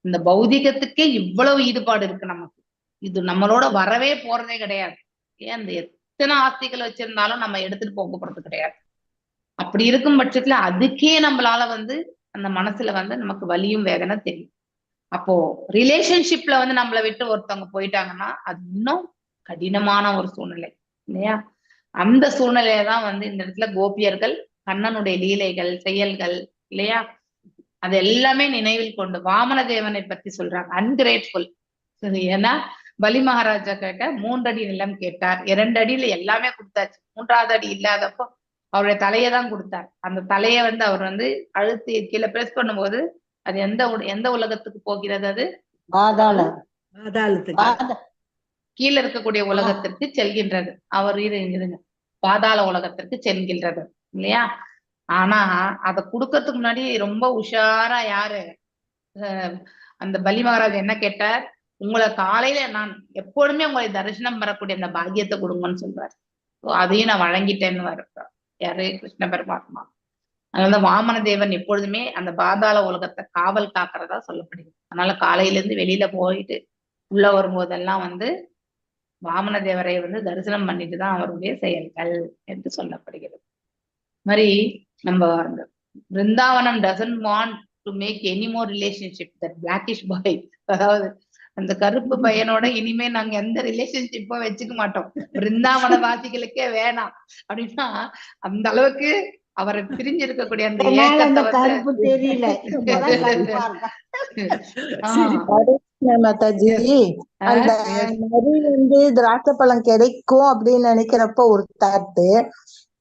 இந்த பௌதிகத்துக்கே இவ்வளவு ஈடுபாடு இருக்கு நமக்கு, இது நம்மளோட வரவே போறதே கிடையாது. ஏன் அந்த எத்தனை ஆஸ்திகளை வச்சிருந்தாலும் நம்ம எடுத்துட்டு போக போறது கிடையாது. அப்படி இருக்கும் பட்சத்துல அதுக்கே நம்மளால வந்து அந்த மனசுல வந்து நமக்கு வலியும் வேதனை தெரியும். அப்போ ரிலேஷன்ஷிப்ல வந்து நம்மளை விட்டு ஒருத்தவங்க போயிட்டாங்கன்னா அது இன்னும் கடினமான ஒரு சூழ்நிலை இல்லையா. அந்த சூழ்நிலையதான் வந்து இந்த இடத்துல கோபியர்கள் கண்ணனுடைய லீலைகள் செயல்கள் இல்லையா அது எல்லாமே நினைவில் கொண்டு வாமன தேவனை பத்தி சொல்றாங்க. அன்கிரேட்ஃபுல். ஏன்னா பலி மகாராஜா கேட்ட 3 அடி நிலம் கேட்டார், 2 அடியில எல்லாமே கொடுத்தாச்சு, 3வது அடி இல்லாதப்போ அவருடைய தலையை தான் கொடுத்தார். அந்த தலையை வந்து அவர் வந்து அழுத்தி கீழே பிரஸ் பண்ணும்போது அது எந்த உலகத்துக்கு போகிறது, அது கீழே இருக்கக்கூடிய உலகத்திற்கு செல்கின்றது. அவர் இருங்க பாதாள உலகத்திற்கு செல்கின்றது இல்லையா. ஆனா அதை கொடுக்கறதுக்கு முன்னாடி ரொம்ப உஷாரா யாரு அந்த பலி மகாராஜ் என்ன கேட்டார், உங்களை காலையில நான் எப்பொழுதுமே உங்களை தரிசனம் பெறக்கூடிய அந்த பாக்கியத்தை கொடுங்கன்னு சொல்றாரு. அதையும் நான் வழங்கிட்டேன்னு வருவார் யாரு, கிருஷ்ண பரமாத்மா. அதனால வாமன தேவன் எப்பொழுதுமே அந்த பாதாள உலகத்தை காவல் காக்கிறதா சொல்லப்படுது. அதனால காலையில இருந்து வெளியில போயிட்டு உள்ள வரும்போதெல்லாம் வந்து வாமன தேவரை வந்து தரிசனம் பண்ணிட்டு தான் அவருடைய செயல்கள் என்று சொல்லப்படுகிறது. மாதிரி நம்ம அந்த Brindavanam doesn't want to make any more relationship that blackish boy, அதாவது அந்த கருப்பு பையனோட இனிமே நாங்க எந்த ரிலேஷன்ஷிப்பும் வச்சுக்க மாட்டோம், பிருந்தாவன வாசிகளுக்கே வேணாம் அப்படின்னா அந்த அளவுக்கு அவரை பிரிஞ்சு இருக்கக்கூடிய அந்த அதனால ஏக்கத்தை அந்த வந்து கருப்பு தெரியல, இப்பதான் கருப்பா இருக்கா. மாதாஜி, ஆ, அந்த yes. நரி திராட்சை பழம் கிடைக்கும் அப்படின்னு நினைக்கிறப்ப ஒரு தாட்டு,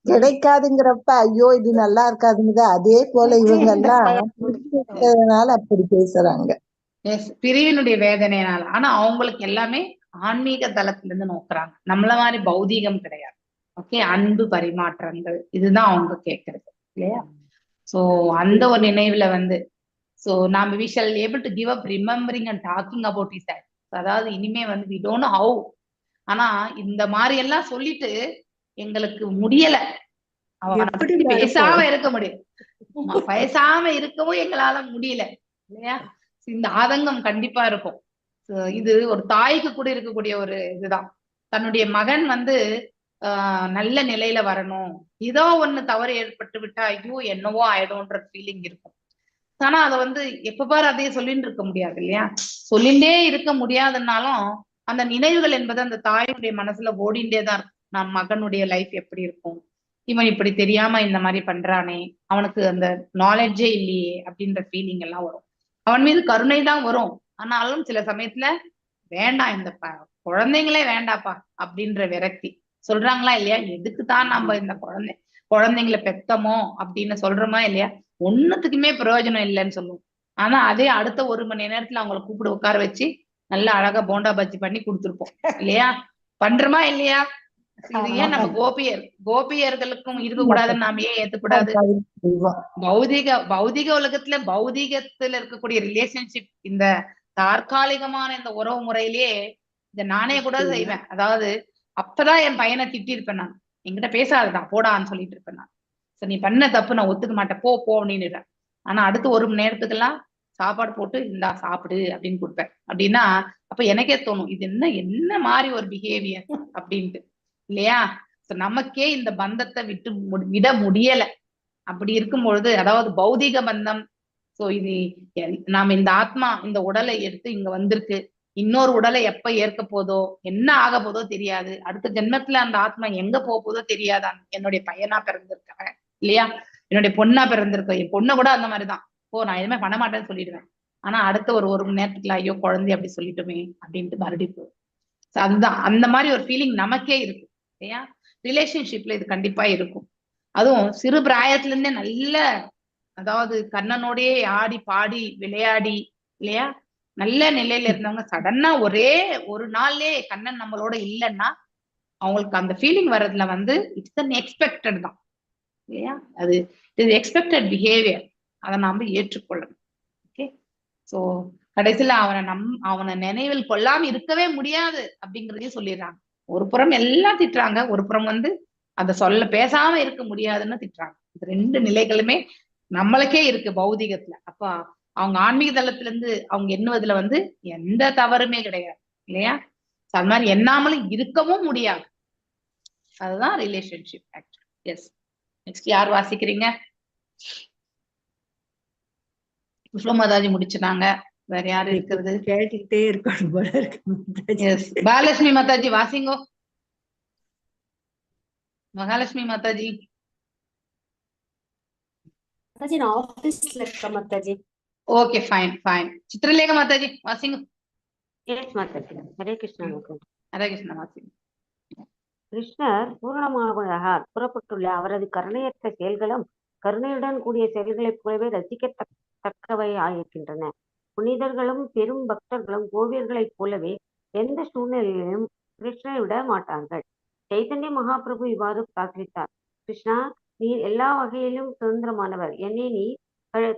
கிடைக்காதுங்கிறப்ப ஐயோ இது நல்லா இருக்காதுங்க. அதே போல இவங்க எல்லாம் இருக்கிறதுனால அப்படி பேசுறாங்க. எஸ், பிரிவினுடைய வேதனையினால. ஆனா அவங்களுக்கு எல்லாமே ஆன்மீக தளத்துல இருந்து நோக்குறாங்க, நம்மள மாதிரி பௌதீகம் கிடையாது. ஓகே, அன்பு பரிமாற்றங்கள் இதுதான் அவங்க கேட்கறது இல்லையா? சோ அந்த ஒரு நினைவுல வந்து சோ நாம we shall able to give up remembering and talking about his act. அதாவது இனிமே வந்து we don't know how. ஆனா இந்த மாதிரி எல்லாம் சொல்லிட்டு எங்களுக்கு முடியல, அவனை எப்படி பத்தி பேசாம மறப்போம்? இருக்க முடியும், பேசாம இருக்கவும் எங்களால முடியல இல்லையா? இந்த ஆதங்கம் கண்டிப்பா இருக்கும். இது ஒரு தாய்க்கு கூட இருக்கக்கூடிய ஒரு இதுதான். தன்னுடைய மகன் வந்து நல்ல நிலையில வரணும், ஏதோ ஒண்ணு தவறு ஏற்பட்டு விட்டா ஐயோ என்னவோ ஆயிடும்ன்ற ஃபீலிங் இருக்கும். ஆனா அதை வந்து எப்ப பாரு அதையே சொல்லிட்டு இருக்க முடியாது இல்லையா? சொல்லிண்டே இருக்க முடியாதுன்னாலும் அந்த நினைவுகள் என்பது அந்த தாயுடைய மனசுல ஓடிண்டே தான் இருக்கும். நம் மகனுடைய லைஃப் எப்படி இருக்கும், இவன் இப்படி தெரியாம இந்த மாதிரி பண்றானே, அவனுக்கு அந்த நாலேஜே இல்லையே அப்படின்ற ஃபீலிங் எல்லாம் வரும். அவன் மீது கருணை தான் வரும். ஆனாலும் சில சமயத்துல வேண்டாம், இந்த குழந்தைங்களே வேண்டாப்பா அப்படின்ற விரக்தி சொல்றாங்களா இல்லையா? எதுக்குதான் நம்ம இந்த குழந்தைங்களை பெத்தமோ அப்படின்னு சொல்றோமா இல்லையா? ஒண்ணுத்துக்குமே பிரயோஜனம் இல்லைன்னு சொல்லுவோம். ஆனா அதே அடுத்த 1 மணி நேரத்துல அவங்களை கூப்பிட உட்கார வச்சு நல்லா அழகா போண்டா பஜ்ஜி பண்ணி கொடுத்துருப்போம் இல்லையா? பண்றோமா இல்லையா? இது ஏன் நம்ம கோபியர்களுக்கும் இருக்கக்கூடாதுன்னு நாம ஏன் ஏத்துக்கூடாது? பௌதிக உலகத்துல பௌதிகத்துல இருக்கக்கூடிய ரிலேஷன்ஷிப், இந்த தற்காலிகமான இந்த உறவு முறையிலேயே இந்த நானே கூட செய்வேன். அதாவது அப்பதான் என் பையனை திட்டி இருப்பேன், நான் என்கிட்ட பேசாததான் போடான்னு சொல்லிட்டு இருப்பேன் நான். சரி நீ பண்ண தப்பு நான் ஒத்துக்க மாட்டேன், போ அப்படின்னுடுறேன். ஆனா அடுத்து 1 மணி நேரத்துக்கெல்லாம் சாப்பாடு போட்டு இந்தா சாப்பிடு அப்படின்னு கொடுப்பேன். அப்படின்னா அப்ப எனக்கே தோணும், இது என்ன மாதிரி ஒரு பிஹேவியர் அப்படின்ட்டு இல்லையா? நமக்கே இந்த பந்தத்தை விட முடியல. அப்படி இருக்கும் பொழுது, அதாவது பௌதிக பந்தம், சோ இது நாம இந்த ஆத்மா இந்த உடலை எடுத்து இங்க வந்திருக்கு, இன்னொரு உடலை எப்ப ஏற்க போதோ, என்ன ஆக போதோ தெரியாது, அடுத்த ஜென்மத்துல அந்த ஆத்மா எங்க போதோ தெரியாது. என்னுடைய பையனா பிறந்திருக்காங்க இல்லையா, என்னுடைய பொண்ணா பிறந்திருக்க, என் பொண்ணை கூட அந்த மாதிரிதான், நான் எதுவுமே பண்ண மாட்டேன்னு சொல்லிடுவேன். ஆனா அடுத்த ஒரு மணி நேரத்துக்குள்ள ஐயோ குழந்தை அப்படி சொல்லிட்டோமே அப்படின்ட்டு மறுபடியும் அதுதான் அந்த மாதிரி ஒரு ஃபீலிங் நமக்கே இருக்கு இல்லையா? ரிலேஷன்ஷிப்ல இது கண்டிப்பா இருக்கும். அதுவும் சிறு பிராயத்துல இருந்தே நல்ல, அதாவது கண்ணனோடயே ஆடி பாடி விளையாடி இல்லையா நல்ல நிலையில இருந்தவங்க சடனா ஒரே ஒரு நாள்லயே கண்ணன் நம்மளோட இல்லைன்னா அவங்களுக்கு அந்த ஃபீலிங் வர்றதுல வந்து இட்ஸ் அன் எக்ஸ்பெக்டட் தான் இல்லையா? அது இது எக்ஸ்பெக்டட் பிஹேவியர், அதை நாம ஏற்றுக்கொள்ளணும். ஓகே, சோ கடைசியில அவனை நினைவில் கொள்ளாம இருக்கவே முடியாது அப்படிங்கிறதையும் சொல்லிடுறாங்க. ஒரு புறம் எல்லாம் திட்டுறாங்க, ஒரு புறம் வந்து அதை பேசாம இருக்க முடியாதுன்னு திட்டுறாங்க. இது 2 நிலைகளுமே நம்மளுக்கே இருக்கு பௌதிகத்துல. அப்ப அவங்க ஆன்மீக தளத்துல இருந்து அவங்க எண்ணுவதுல வந்து எந்த தவறுமே கிடையாது இல்லையா? அது மாதிரி எண்ணாமலும் இருக்கவும் முடியாது. அதுதான் ரிலேஷன்ஷிப் ஆக்சுவலி. எஸ், நெக்ஸ்ட் யார் வாசிக்கிறீங்க? மாதாஜி முடிச்சுட்டாங்க, வேற யாரு இருக்கிறது? கேட்டுக்கிட்டே இருக்கணும் போல இருக்கு. எஸ், மகாலட்சுமி மாதாஜி வாசிங்கோ. மகாலட்சுமி மாதாஜி. மாதாஜி நான் ஆபீஸ்ல இருக்கேன் Mataji. Okay, fine fine. Chitralekha Mataji வாசிங்க. எஸ் மாதாஜி. ஹரே கிருஷ்ணா மாதாஜி. ஹரே கிருஷ்ணா வாசிங்க. கிருஷ்ணர் பூர்ணமாக புறப்பட்டுள்ள அவரது கருணையற்ற செயல்களும் கருணையுடன் கூடிய செயல்களைப் போலவே ரசிக்கத்தக்கவை ஆகின்றன. புனிதர்களும் பெரும் பக்தர்களும் கோவியர்களைப் போலவே எந்த சூழ்நிலையிலும் கிருஷ்ணரை விட மாட்டார்கள். சைதன்ய மகாபிரபு இவ்வாறு பிரார்த்தித்தார்: கிருஷ்ணா, நீர் எல்லா வகையிலும் சுதந்திரமானவர். என்னை நீ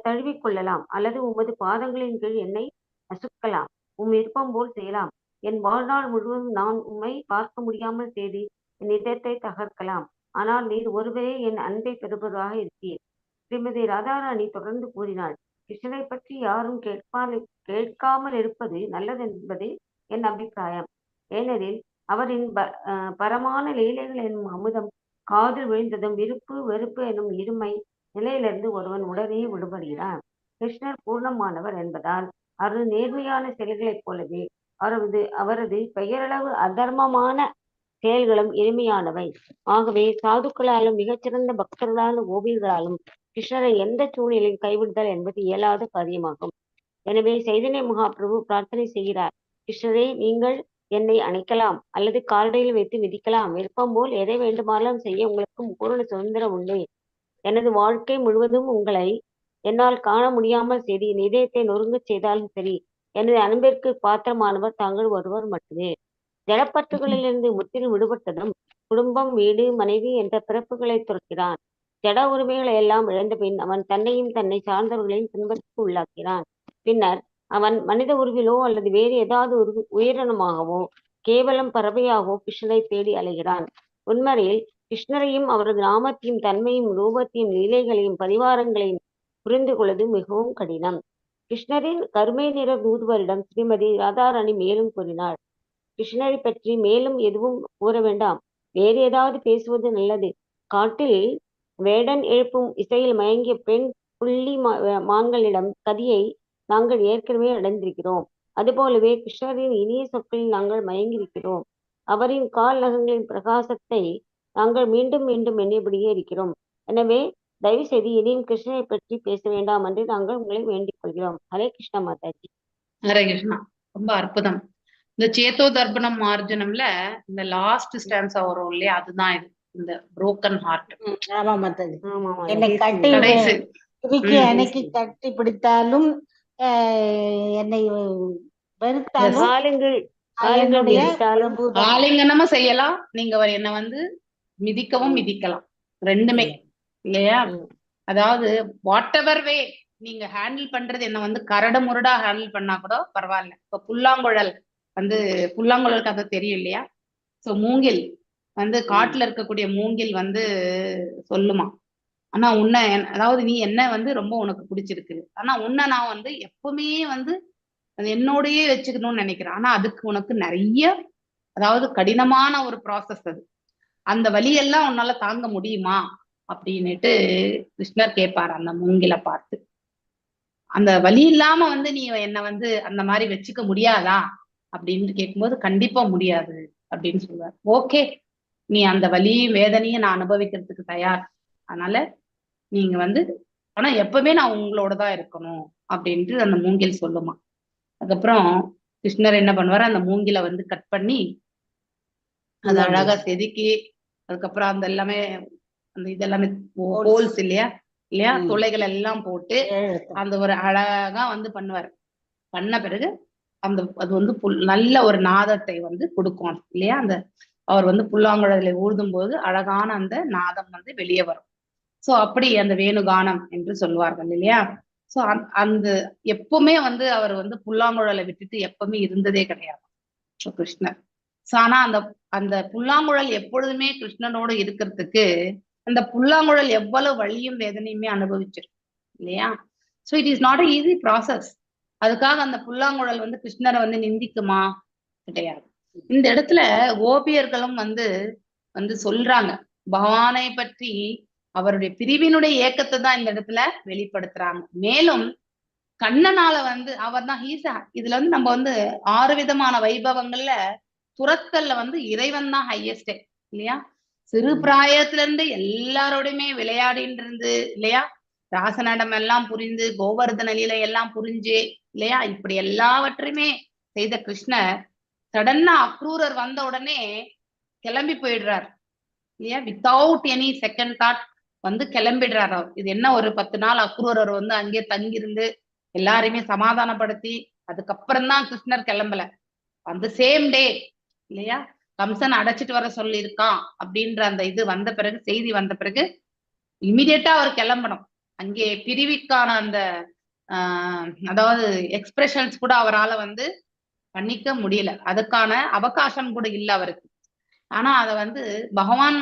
தழுவிக்கொள்ளலாம் அல்லது உமது பாதங்களின் கீழ் என்னை நசுக்கலாம். உம் விருப்பம் போல் செய்யலாம். என் வாழ்நாள் முழுவதும் நான் உம்மை பார்க்க முடியாமல் செய்து என் இதயத்தை தகர்க்கலாம். ஆனால் நீர் ஒருவரே என் அன்பை பெறுபவராக இருப்பீர். ஸ்ரீமதி ராதாராணி தொடர்ந்து கூறினாள்: கிருஷ்ணரை பற்றி யாரும் கேட்காமல் இருப்பது நல்லது என்பது என் அபிப்பிராயம். ஏனெனில் அவரின் பரமான லீலைகள் எனும் அமுதம் காதில் விழுந்ததும் விருப்பு வெறுப்பு எனும் இருமை நிலையிலிருந்து ஒருவன் உடனே விடுபடுகிறான். கிருஷ்ணர் பூர்ணமானவர் என்பதால் அவரது நேர்மையான செயல்களைப் போலவே அவரது பெயரளவு அதர்மமான செயல்களும் எளிமையானவை. ஆகவே சாதுக்களாலும் மிகச்சிறந்த பக்தர்களாலும் கோபியர்களாலும் கிருஷ்ணரை எந்த சூழ்நிலையில் கைவிடுதல் என்பது இயலாத காரியமாகும். எனவே சைதன்ய மகாபிரபு பிரார்த்தனை செய்கிறார், கிருஷ்ணரே, நீங்கள் என்னை அணைக்கலாம் அல்லது காலடியில் வைத்து மிதிக்கலாம், விருப்பம் போல் எதை வேண்டுமானாலும் செய்ய உங்களுக்கு பூரண சுதந்திரம் உண்டு. எனது வாழ்க்கை முழுவதும் உங்களை என்னால் காண முடியாமல் செய்து என் இதயத்தை நொறுங்கச் செய்தாலும் சரி, எனது அன்பிற்கு பாத்திரமானவர் தாங்கள் ஒருவர் மட்டுமே. ஜடப்பற்றுகளிலிருந்து முற்றிலும் விடுபட்டதும் குடும்பம், வீடு, மனைவி என்ற பிறப்புகளை துறக்கிறான். ஜட உரிமைகளை எல்லாம் இழந்த பின் அவன் தன்னையும் தன்னை சார்ந்தவர்களையும் துன்பத்துக்கு உள்ளாக்கிறான். பின்னர் அவன் மனித உருவிலோ அல்லது வேறு ஏதாவது உயிரினமாகவோ கேவலம் பறவையாகவோ கிருஷ்ணரை தேடி அலைகிறான். உண்மையில் கிருஷ்ணரையும் அவரது நாமத்தையும் தன்மையும் ரூபத்தையும் லீலைகளையும் பரிவாரங்களையும் புரிந்து கொள்வது மிகவும் கடினம். கிருஷ்ணரின் கருமை நிற தூதுவரிடம் ஸ்ரீமதி ராதாராணி மேலும் கூறினாள், கிருஷ்ணரை பற்றி மேலும் எதுவும் கூற வேண்டாம், வேறு ஏதாவது பேசுவது நல்லது. காட்டில் வேடன் எழுப்பும் இசையில் மயங்கிய பெண் புள்ளி மான்களிடம் கதியை நாங்கள் ஏற்கனவே அடைந்திருக்கிறோம். அதுபோலவே கிருஷ்ணரின் இனிய சொற்களில் நாங்கள் மயங்கியிருக்கிறோம். அவரின் கால் நகங்களின் பிரகாசத்தை நாங்கள் மீண்டும் மீண்டும் எண்ணியபடியே இருக்கிறோம். எனவே தயவு செய்து இனியும் கிருஷ்ணரை பற்றி பேச வேண்டாம் என்று நாங்கள் உங்களை வேண்டிக் கொள்கிறோம். ஹரே கிருஷ்ணா மாதாஜி. ஹரே கிருஷ்ணா. ரொம்ப அற்புதம். இந்த சேத்தோ தர்ப்பணம் மார்ஜனம்ல இந்த லாஸ்ட் ஸ்டான்ஸா வரும் இல்லையா, அதுதான் இது, இந்த புரோக்கன் ஹார்ட். ஆமா மாதாஜி. ஆமா என்னை கட்டி அன்னைக்கு கட்டி பிடித்தாலும் என்னை வெறுத்தாலும் ஆலிங்கனமா செய்யலாம், நீங்க என்ன மிதிக்கவும் மிதிக்கலாம், ரெண்டுமே இல்லையா. அதாவது வாட் எவர் வே நீங்க ஹேண்டில் பண்றது என்ன கரடு முரடா ஹேண்டில் பண்ணா கூட பரவாயில்ல. இப்ப புல்லாங்குழல் புல்லாங்குழல் கதை தெரியும் இல்லையா. சோ மூங்கில் காட்டுல இருக்கக்கூடிய மூங்கில் சொல்லுமா, ஆனா உன்னை அதாவது நீ என்ன ரொம்ப உனக்கு பிடிச்சிருக்கு, ஆனா உன்னை நான் எப்பவுமே அது என்னோடயே வச்சுக்கணும்னு நினைக்கிறேன். ஆனா அதுக்கு உனக்கு நிறைய அதாவது கடினமான ஒரு ப்ராசஸ் அது, அந்த வலியெல்லாம் உன்னால தாங்க முடியுமா அப்படின்னுட்டு கிருஷ்ணர் கேட்பாரு அந்த மூங்கில பார்த்து. அந்த வலி இல்லாம நீ என்ன அந்த மாதிரி வச்சுக்க முடியாதா அப்படின்னு கேட்கும்போது கண்டிப்பா முடியாது அப்படின்னு சொல்லுவார். ஓகே, நீ அந்த வலியும் வேதனையும் நான் அனுபவிக்கிறதுக்கு தயார், அதனால நீங்க ஆனா எப்பவுமே நான் உங்களோடதான் இருக்கணும் அப்படின்ட்டு அந்த மூங்கில் சொல்லுமா. அதுக்கப்புறம் கிருஷ்ணர் என்ன பண்ணுவாரு, அந்த மூங்கில கட் பண்ணி அது அழகா செதுக்கி, அதுக்கப்புறம் அந்த எல்லாமே அந்த இதெல்லாமே ஹோல்ஸ் இல்லையா துளைகள் எல்லாம் போட்டு அந்த ஒரு அழகா பண்ணுவாரு. பண்ண பிறகு அது நல்ல ஒரு நாதத்தை கொடுக்கும் இல்லையா. அந்த அவர் புல்லாங்குழலை ஊதும் போது அழகான அந்த நாதம் வெளியே வரும். சோ அப்படி அந்த வேணுகானம் என்று சொல்வார்கள் இல்லையா. சோ அந்த எப்பவுமே அவர் புல்லாங்குழலை விட்டுட்டு எப்பவுமே இருந்ததே கிடையாது கிருஷ்ணர். ஆனா அந்த புல்லாங்குழல் எப்பொழுதுமே கிருஷ்ணனோடு இருக்கிறதுக்கு அந்த புல்லாங்குழல் எவ்வளவு வலியும் வேதனையுமே அனுபவிச்சிருக்கு இல்லையா. So it is not a easy process. அதுக்காக அந்த புல்லாங்குழல் கிருஷ்ணரை நிந்திக்குமா, கிடையாது. இந்த இடத்துல கோபியர்களும் சொல்றாங்க பகவானை பற்றி, அவருடைய பிரிவினுடைய ஏக்கத்தை தான் இந்த இடத்துல வெளிப்படுத்துறாங்க. மேலும் கண்ணனால அவர் தான் இதுல நம்ம 6 விதமான வைபவங்கள்ல துரத்தல்ல இறைவன் தான் ஹையஸ்டே இல்லையா. சிறு பிராயத்துல இருந்து எல்லாரோடையுமே விளையாடின்னு இருந்து இல்லையா, ராசநடம் எல்லாம் புரிந்து, கோவர்தன லீலை எல்லாம் புரிஞ்சு இல்லையா, இப்படி எல்லாவற்றையுமே செய்த கிருஷ்ணர் சடன்னா அக்ரூரர் வந்த உடனே கிளம்பி போயிடுறார் இல்லையா. வித்தவுட் எனி செகண்ட் தாட் கிளம்பிடுறார் அவர். இது என்ன ஒரு 10 நாள் அக்ரூரர் அங்கே தங்கியிருந்து எல்லாரையுமே சமாதானப்படுத்தி அதுக்கப்புறம் தான் கிருஷ்ணர் கிளம்பல. அந்த சேம் டே இல்லையா, கம்சன் அடைச்சிட்டு வர சொல்லியிருக்கான் அப்படின்ற அந்த இது வந்த பிறகு, செய்தி வந்த பிறகு இமிடியேட்டா அவர் கிளம்பணும். அங்கே பிரிவிக்கான அந்த அதாவது எக்ஸ்பிரஷன்ஸ் கூட அவரால் பண்ணிக்க முடியல, அதுக்கான அவகாசம் கூட இல்லை அவருக்கு. ஆனா அத பகவான்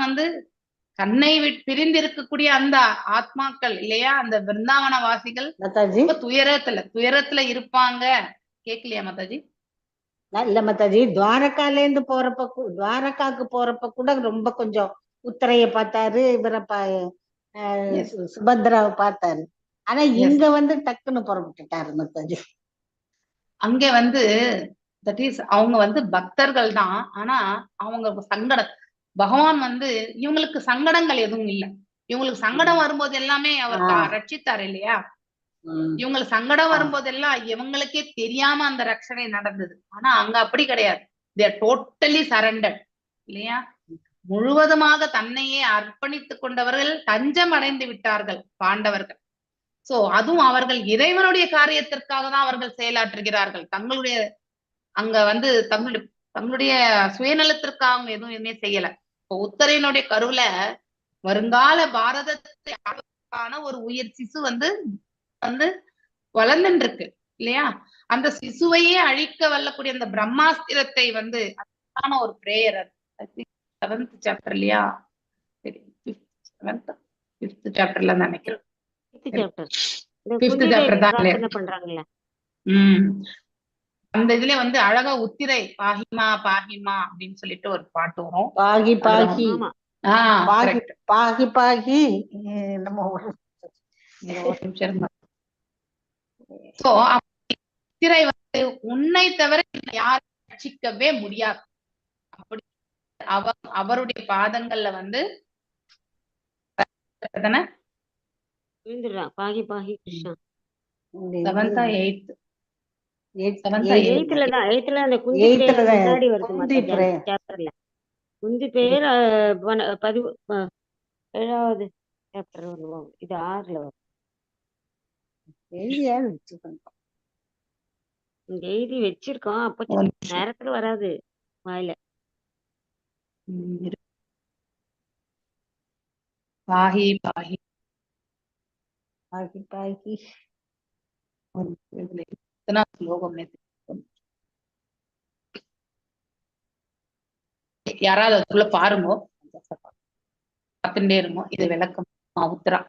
தன்னை பிரிந்து இருக்கக்கூடிய அந்த ஆத்மாக்கள் இல்லையா, அந்த பிருந்தாவன வாசிகள் துயரத்துல இருப்பாங்க. கேட்கலையா மாதாஜி? இல்ல மாதாஜி, துவாரகாக்கு போறப்ப கூட ரொம்ப கொஞ்சம் உத்தரைய பார்த்தாரு, இவரை சுபத்ராவை பார்த்தாரு. ஆனா இங்க டக்குன்னு புறப்பட்டுட்டாரு மாதாஜி. அங்க தட் இஸ் அவங்க வந்து பக்தர்கள் தான். ஆனா அவங்க பகவான் வந்து இவங்களுக்கு சங்கடங்கள் எதுவும் இல்லை. இவங்களுக்கு சங்கடம் வரும்போது எல்லாமே அவர் ரட்சித்தார் இல்லையா. இவங்களுக்கு சங்கடம் வரும்போதெல்லாம் இவங்களுக்கே தெரியாம அந்த ரட்சணை நடந்தது. ஆனா அங்க அப்படி கிடையாது. they are totally surrendered இல்லையா. முழுவதுமாக தன்னையே அர்ப்பணித்துக் கொண்டவர்கள் தஞ்சம் அடைந்து விட்டார்கள் பாண்டவர்கள். சோ அதுவும் அவர்கள் இறைவனுடைய காரியத்திற்காக தான் அவர்கள் செயலாற்றுகிறார்கள். தங்களுடைய அங்க வந்து தங்களுடைய சுயநலத்திற்காக அவங்க எதுவுமே செய்யல. இப்போ உத்தரையனுடைய கருவுல வருங்கால பாரதத்தை ஒரு உயிர் சிசு வந்து வளர்ந்துட்டு இருக்கு இல்லையா. அந்த சிசுவையே அழிக்க வல்லக்கூடிய அந்த பிரம்மாஸ்திரத்தை வந்து அதுக்கான ஒரு பிரேயர். அது 7th சாப்டர் இல்லையா, 5th சாப்டர்ல நினைக்கிறேன். 5th சாப்டர் தான். அந்த இதுல வந்து அழகா உத்திரை பாகிமா பாகிமா அப்படின்னு சொல்லிட்டு ஒரு பாட்டு வரும். பாகி பாகி பாகி பாகி பாகி நம்ம உத்திரை வந்து உன்னை தவிர யாரும் ரட்சிக்கவே முடியாது. அப்படி அவருடைய பாதங்கள்ல வந்து Baaghi Baaghi Krishna 7th 8th 8th அந்த குந்தி முன்னாடி வருது சாப்டர்ல. குந்தி பேர் 17வது சாப்டர் வருவோம். இது 6ல வரும். இங்க எழுதி வச்சிருக்கோம். அப்ப நேரத்துல வராது வாயில. பாகி பாகி பாகி பாகி ஸ்லோகம் யாராவது அதுக்குள்ள பாருங்க, பார்த்துட்டே இருங்க. இது விளக்கம் உத்தரா.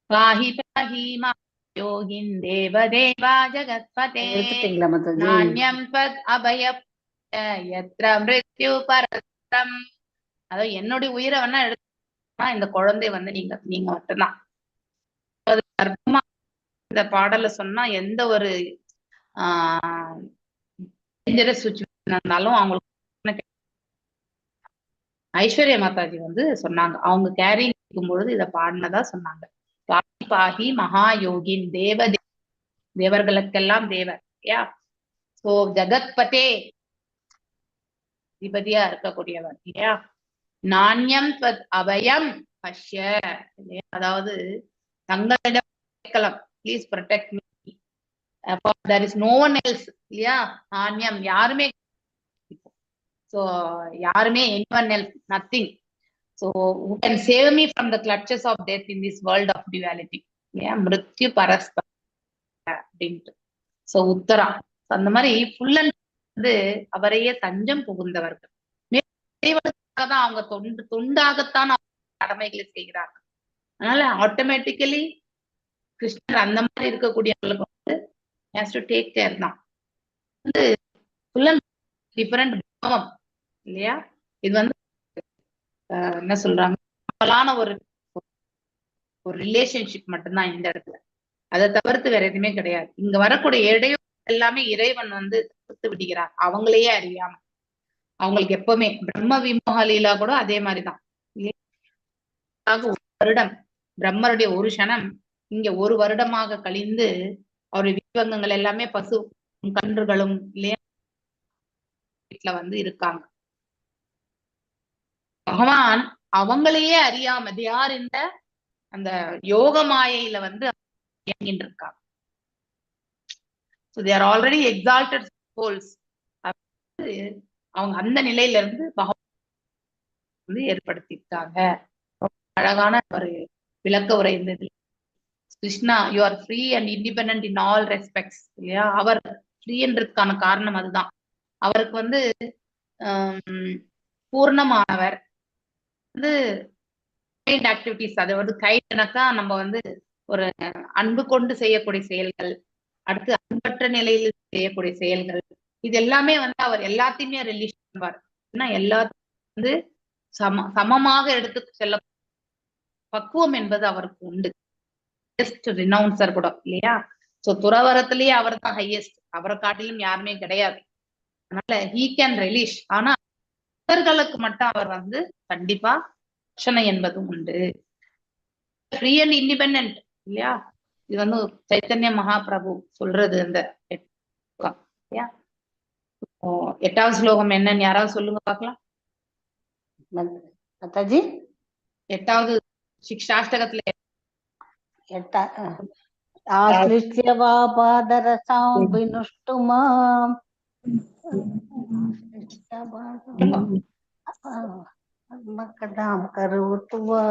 பாஹி பாஹி யோகின் தேவதேவா ஜகத்பதே நாண்யம் தத் அபய யத்ர மிருத்யு பரஸ்தம். அதாவது என்னுடைய உயிரை வேணா எடுத்தா இந்த குழந்தை வந்து நீங்க மட்டும்தான். கர்ப்பமா இந்த பாடல சொன்னா எந்த ஒரு டேஞ்சரஸ் சிச்சுவேஷன் இருந்தாலும் அவங்களுக்கு ஐஸ்வர்யா மாதாஜி வந்து சொன்னாங்க. அவங்க கேரிங் இருக்கும் பொழுது இதை பாடினதா சொன்னாங்க. பாகி பாகி மகா யோகின் தேவர்களுக்கெல்லாம் தேவர் யா. சோ ஜகத்பதே அதிபதியா இருக்கக்கூடியவர் இல்லையா. நாண்யம் தத் அபயம் பஷ்ய, அதாவது தங்களிடம் கேட்கலாம், please protect me, there is no one else இல்லையா. நாண்யம் யாருமே, so யாருமே anyone else, nothing. So who can save me from the clutches of death in this world of duality இல்லையா. மிருத்யு பரஸ்பர அப்படின்ட்டு. சோ உத்தரா அந்த மாதிரி ஃபுல் அண்ட் வந்து அவரையே தஞ்சம் புகுந்தவர்கள். தான் அவங்க தொண்டாகத்தான் கடமைகளை செய்கிறார்கள். அதனால ஆட்டோமேட்டிக்கலி கிருஷ்ணர் அந்த மாதிரி இருக்கக்கூடியவர்களுக்கு வந்து has to take care தான். வந்து ஃபுல் அண்ட் டிஃபரெண்ட் பாவம் இல்லையா. இது வந்து என்ன சொல்றாங்க, ஒரு ரிலேஷன்ஷிப் மட்டும்தான் இந்த இடத்துல. அதை தவிர்த்து வேற எதுவுமே கிடையாது. இங்க வரக்கூடிய இடையூறு எல்லாமே இறைவன் வந்து தடுத்து விடுகிறார் அவங்களையே அறியாம. அவங்களுக்கு எப்பவுமே பிரம்ம விமோக லீலா கூட அதே மாதிரிதான். ஒரு வருடம் பிரம்மருடைய ஒரு க்ஷணம் இங்க ஒரு வருடமாக கழிந்து அவருடைய விவங்கங்கள் எல்லாமே பசு கன்றுகளும் இல்லையா வீட்டுல வந்து இருக்காங்க. பகவான் அவங்களையே அறியாம யார் இந்த அந்த யோக மாயையில வந்து இயங்கிட்டு இருக்காங்க. So they are already exalted souls. அவங்க அந்த நிலையில இருந்து பகவான் வந்து ஏற்படுத்திட்டாங்க. அழகான ஒரு விளக்க உரை இருந்தது. Krishna you are free and independent in all respects இல்லையா. அவர் ஃப்ரீன்றதுக்கான காரணம் அதுதான். அவருக்கு வந்து பூர்ணமானவர் வந்து ஆக்டிவிட்டிஸ், அதை வந்து கைடனாக்கா நம்ம வந்து ஒரு அன்பு கொண்டு செய்யக்கூடிய செயல்கள், அடுத்து அன்பற்ற நிலையில் செய்யக்கூடிய செயல்கள், இது எல்லாமே வந்து அவர் எல்லாத்தையுமே ரிலீஸ் பண்ணுவார். ஏன்னா எல்லாத்தையும் வந்து சமமாக எடுத்து செல்ல பக்குவம் என்பது அவருக்கு உண்டு. ஜஸ்ட் ரினவுன்சர் கூட இல்லையா. சோ துறவரத்திலேயே அவர் தான் ஹையஸ்ட், அவரை காட்டிலும் யாருமே கிடையாது. அதனால ஹீ கேன் ரிலீஷ். ஆனா பக்தர்களுக்கு மட்டும் அவர் வந்து கண்டிப்பா ரட்சணை என்பதும் உண்டு. ஃப்ரீ அண்ட் இண்டிபெண்டன்ட் இல்லையா? இது வந்து சைத்தன்ய மகாபிரபு சொல்றது. அந்த எட்டாவது ஸ்லோகம் என்னன்னு யாராவது சொல்லுங்க பார்க்கலாம். மாதாஜி எட்டாவது சிக்ஷாஷ்டகத்துல ஆஸ்லிஷ்ய வா பாதரசாம் வினுஷ்டுமாம் மக்கதாம் கருத்துவா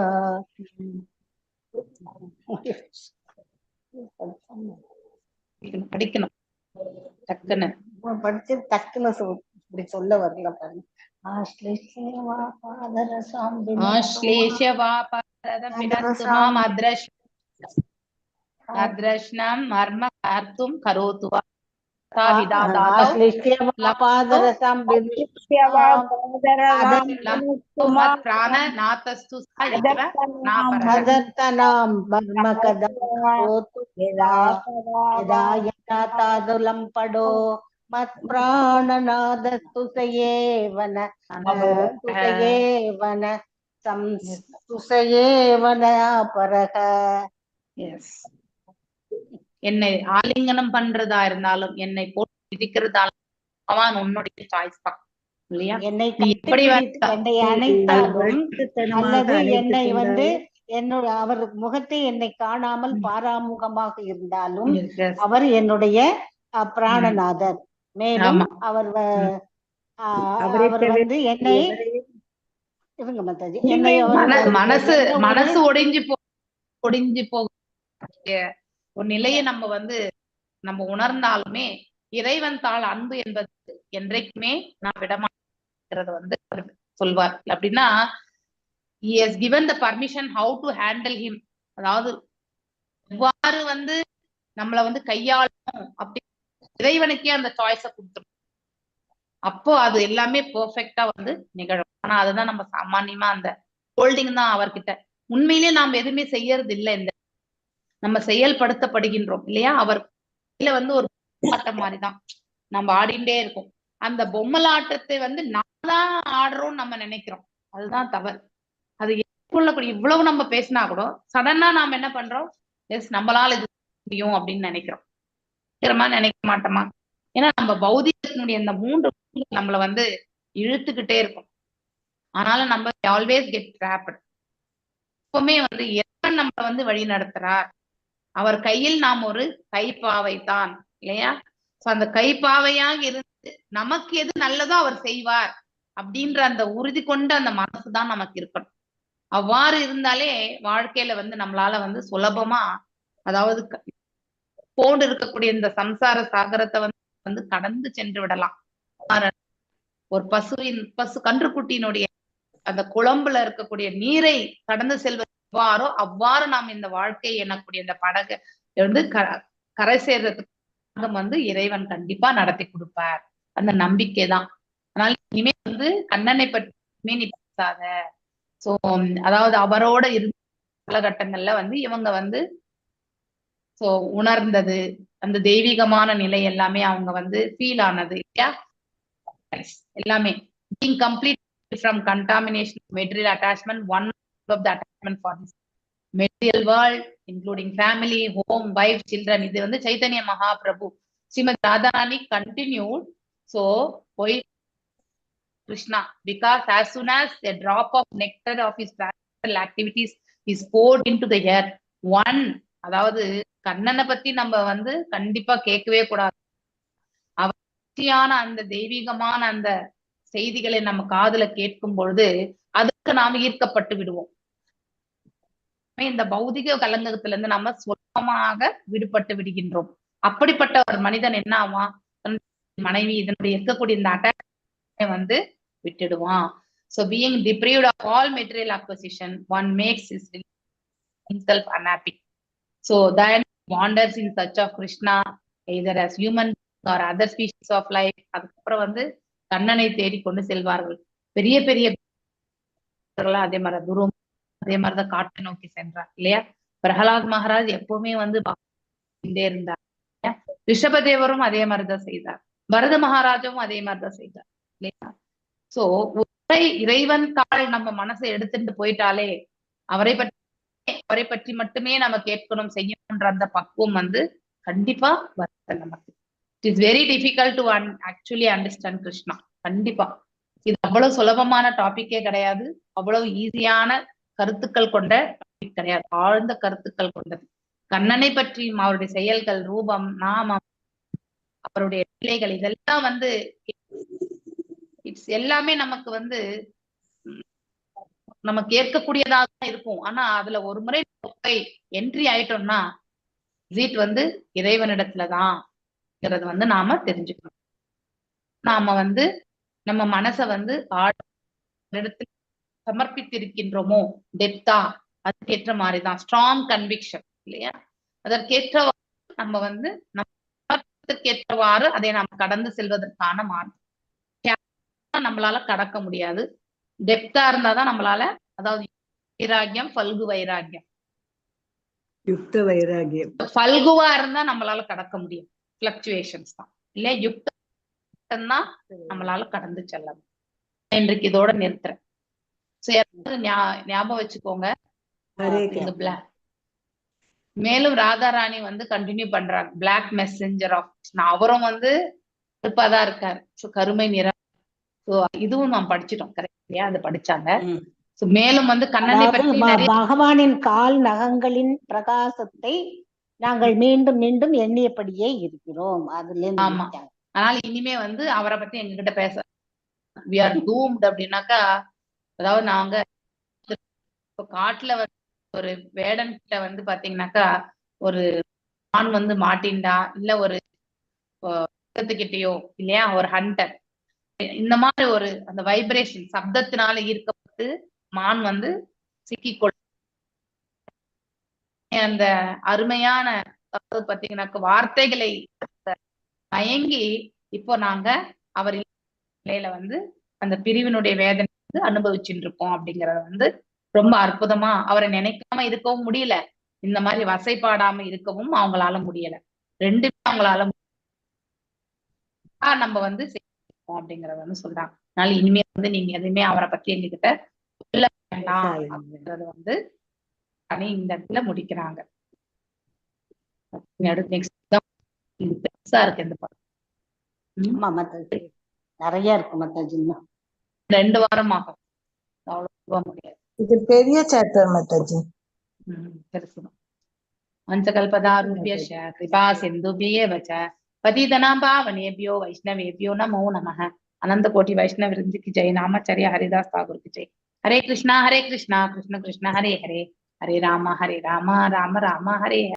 படிக்கணும் டக்குன்னு படிச்சு டக்குன்னு இப்படி சொல்ல வரல பாருங்க. ஆஸ்லேஷ்ய வா பாதரசாம் அத்ரஷ்ணம் மர்ம கார்த்தும் கரோத்து வா படோ மத் பிராணநாதஸ்து சயேவன சம்சுசயேவன பரக. என்னை ஆலிங்கனம் பண்றதா இருந்தாலும் என்னை போட்டு விதிக்கிறதா அவன் உன்னுடைய சாய்ஸ் தான் இல்லையா? என்னை அணைத்தாலும் அல்லது என்னை வந்து என்னோட அவர் முகத்தை என்னை காணாமல் பாராமுகமாக இருந்தாலும் அவர் என்னுடைய பிராணநாதர். மேலும் அவர் வந்து என்னை இவங்க மாதாஜி என்னை மனசு ஒடிஞ்சு போக ஒரு நிலையை நம்ம வந்து நம்ம உணர்ந்தாலுமே இறைவன் தாள் அன்பு என்பது என்றைக்குமே நான் விடமாட்டேங்கிறத வந்து சொல்வார். அப்படின்னா he has given the permission how to handle him. அதாவது எவ்வாறு வந்து நம்மளை வந்து கையாளணும் அப்படி இறைவனுக்கே அந்த சாய்ஸை கொடுத்துரும். அப்போ அது எல்லாமே பெர்ஃபெக்டா வந்து நிகழும். ஆனா அதுதான் நம்ம சாமானியமா அந்த ஹோல்டிங் தான் அவர்கிட்ட. உண்மையிலேயே நாம் எதுவுமே செய்யறது இல்லை, இந்த நம்ம செயல்படுத்தப்படுகின்றோம் இல்லையா? அவர் வந்து ஒரு ஆட்டம் மாதிரிதான் நம்ம ஆடிண்டே இருக்கோம். அந்த பொம்மலாட்டத்தை வந்து நான் தான் ஆடுறோம்னு நம்ம நினைக்கிறோம், அதுதான் தவறு. அது கொள்ளக்கூடிய இவ்வளவு நம்ம பேசினா கூட சடனா நாம என்ன பண்றோம், எஸ் நம்மளால இது முடியும் அப்படின்னு நினைக்கிறோம். நினைக்க மாட்டோமா? ஏன்னா நம்ம பௌதிகத்தினுடைய இந்த 3 நம்மள வந்து இழுத்துக்கிட்டே இருக்கும். ஆனாலும் நம்ம ஆல்வேஸ் கெட் ட்ராப்ட். எப்பவுமே வந்து இறைவன் நம்மளை வந்து வழி நடத்துறார். அவர் கையில் நாம் ஒரு கைப்பாவை தான் இல்லையா? அந்த கைப்பாவையாக இருந்து நமக்கு எது நல்லதோ அவர் செய்வார் அப்படின்ற அந்த உறுதி கொண்ட அந்த மனசுதான் நமக்கு இருக்கணும். அவ்வாறு இருந்தாலே வாழ்க்கையில வந்து நம்மளால வந்து சுலபமா, அதாவது போன்று இருக்கக்கூடிய இந்த சம்சார சாகரத்தை வந்து கடந்து சென்று விடலாம். ஒரு பசு கன்றுக்குட்டியினுடைய அந்த குழம்புல இருக்கக்கூடிய நீரை கடந்து செல்வது எவ்வாறோ அவ்வாறு நாம் இந்த வாழ்க்கை எனக்கூடிய இந்த படகை வந்து கரை சேர்றதுக்கு வந்து இறைவன் கண்டிப்பா நடத்தி கொடுப்பார். அந்த நம்பிக்கை தான். அதனால இனிமே வந்து கண்ணனை பற்றி நீ பேசாத. சோ அதாவது அவரோட இருந்த காலகட்டங்கள்ல வந்து இவங்க வந்து சோ உணர்ந்தது அந்த தெய்வீகமான நிலை எல்லாமே அவங்க வந்து ஃபீல் ஆனது இல்லையா? எல்லாமே being complete from contamination of material attachment, one of the attachment for this material world, including family, home, wife, children. இது வந்து Chaitanya Mahaprabhu Srimad Radharani continued. So why Krishna? Because as soon as a drop of nectar of his practical activities is poured into the earth, one, அதாவது கண்ணனை பத்தி நம்ம வந்து கண்டிப்பா கேட்கவே கூடாது. அவசியான அந்த தெய்வீகமான அந்த செய்திகளை நம்ம காதுல கேட்கும் பொழுது அதுக்கு நாம ஈர்க்கப்பட்டு விடுவோம். இந்த பௌதிக கலங்கத்துல இருந்து நம்ம சுலபமாக விடுபட்டு விடுகின்றோம். அப்படிப்பட்ட ஒரு மனிதன் என்ன ஆவான், மனைவி இதனுடைய இருக்கக்கூடிய இந்த அட்டாச் வந்து விட்டுடுவான். So being deprived of all material acquisition, one makes himself unhappy. So then wanders in search of Krishna, either as human or other species of life. அதுக்கப்புறம் வந்து கண்ணனை தேடி கொண்டு செல்வார்கள். பெரிய பெரிய அதே மாதிரி துருவம் அதே மாதிரிதான் காட்டை நோக்கி சென்றார் இல்லையா? பிரகலாத் மகாராஜ் எப்பவுமே வந்து இருந்தார். ரிஷபதேவரும் அதே மாதிரிதான் செய்தார், பரத மகாராஜாவும் அதே மாதிரிதான் செய்தார் இல்லையா? சோ இறைவன் கால் நம்ம மனசை எடுத்துட்டு போயிட்டாலே அவரை பற்றி மட்டுமே நம்ம கேட்கணும் செய்யணும்ன்ற அந்த பக்குவம் வந்து கண்டிப்பா வருது நமக்கு. It is very difficult to actually understand Krishna. கண்டிப்பா இது அவ்வளவு சுலபமான டாபிக்கே கிடையாது, அவ்வளவு ஈஸியான கருத்துக்கள் கொண்ட டாபிக் கிடையாது, ஆழ்ந்த கருத்துக்கள் கொண்டது. கண்ணனை பற்றியும் அவருடைய செயல்கள், ரூபம், நாமம், அவருடைய நிலைகள், இதெல்லாம் வந்து இட்ஸ் எல்லாமே நமக்கு வந்து நம்ம கேட்கக்கூடியதாக தான் இருக்கும். ஆனா அதுல ஒரு முறை என்ட்ரி ஆயிட்டோம்னா ஜீட் வந்து இறைவனிடத்துலதான் வந்து நாம தெரிஞ்சுக்கணும். நாம வந்து நம்ம மனசை வந்து இடத்துல சமர்ப்பித்திருக்கின்றோமோ டெப்தா, அதுக்கேற்ற மாதிரிதான் ஸ்ட்ராங் கன்விக்ஷன் இல்லையா? அதற்கேற்ற நம்ம வந்து ஏற்றவாறு அதை நாம் கடந்து செல்வதற்கான மார்க்கம் நம்மளால கடக்க முடியாது. டெப்தா இருந்தாதான் நம்மளால, அதாவது வைராகியம், பல்கு வைராகியம், யுக்த வைராகியம், பல்குவா இருந்தா நம்மளால கடக்க முடியும். பிளக்சுவேஷன்ஸ் தான் இல்லையா? யுக்தம் தான் நம்மளால கடந்து செல்ல. இன்றைக்கு இதோட நிறுத்துறேன். ஞாபகம் வச்சுக்கோங்க. மேலும் ராதாராணி வந்து கண்டினியூ பண்றாங்க. பிளாக் மெசஞ்சர் ஆஃப் அவரும் வந்து கருப்பாதான் இருக்காரு, கருமை நிறம். இதுவும் நாம் படிச்சிட்டோம் கரெக்டியா? அது படிச்சாங்க. மேலும் வந்து கண்ணனை பற்றி பகவானின் கால் நகங்களின் பிரகாசத்தை நாங்கள் மீண்டும் மீண்டும் எண்ணியபடியே இருக்கிறோம். அதுல ஆமா. அதனால இனிமே வந்து அவரை பத்தி எங்ககிட்ட பேச we are doomed அப்படின்னாக்கா, அதாவது நாங்க காட்டுல வந்து ஒரு வேடன் கிட்ட வந்து பாத்தீங்கன்னாக்கா ஒரு ஆண் வந்து மாட்டின்டா, இல்ல ஒரு கிட்டயோ இல்லையா, ஒரு ஹண்டர் இந்த மாதிரி ஒரு அந்த வைப்ரேஷன் சப்தத்தினால ஈர்க்கப்பட்டு மான் வந்து சிக்கிக்கொள் அந்த அருமையான பாத்தீங்கன்னாக்க வார்த்தைகளை மயங்கி இப்போ நாங்க அவர் நிலையில வந்து அந்த பிரிவினுடைய வேதனை வந்து அனுபவிச்சுட்டு இருக்கோம் அப்படிங்கறத வந்து ரொம்ப அற்புதமா, அவரை நினைக்காம இருக்கவும் முடியல, இந்த மாதிரி வசைப்பாடாம இருக்கவும் அவங்களால முடியல. ரெண்டுமே அவங்களால நம்ம வந்து செய்யணும் அப்படிங்கறத வந்து சொல்றாங்க. அதனால இனிமே வந்து நீங்க எதுவுமே அவரை பத்தி எங்ககிட்ட சொல்ல வேண்டாம் அப்படிங்கறது வந்து இந்த இடத்துல முடிக்கிறாங்க. பெருசா இருக்கு இந்த படம். நிறைய இருக்கு மாதாஜி. 2 வாரம் ஆகும், அவ்வளவு முடியாது. இது பெரிய சாப்டர் மாதாஜி. பெருசுதான். பஞ்சகல்பதாருப்யஸ்ய கிருபா சிந்துபியேவ ச பதிதனாம் பாவனேபியோ வைஷ்ணவேபியோ நமோ நமः. அனந்த கோட்டி வைஷ்ணவ விருந்துக்கு ஜெய். நாமச்சரிய ஹரிதாஸ் தாகூருக்கு ஜெய். ஹரே கிருஷ்ணா கிருஷ்ண கிருஷ்ண ஹரே ஹரே, ஹரே ராம ராம ராம ஹரே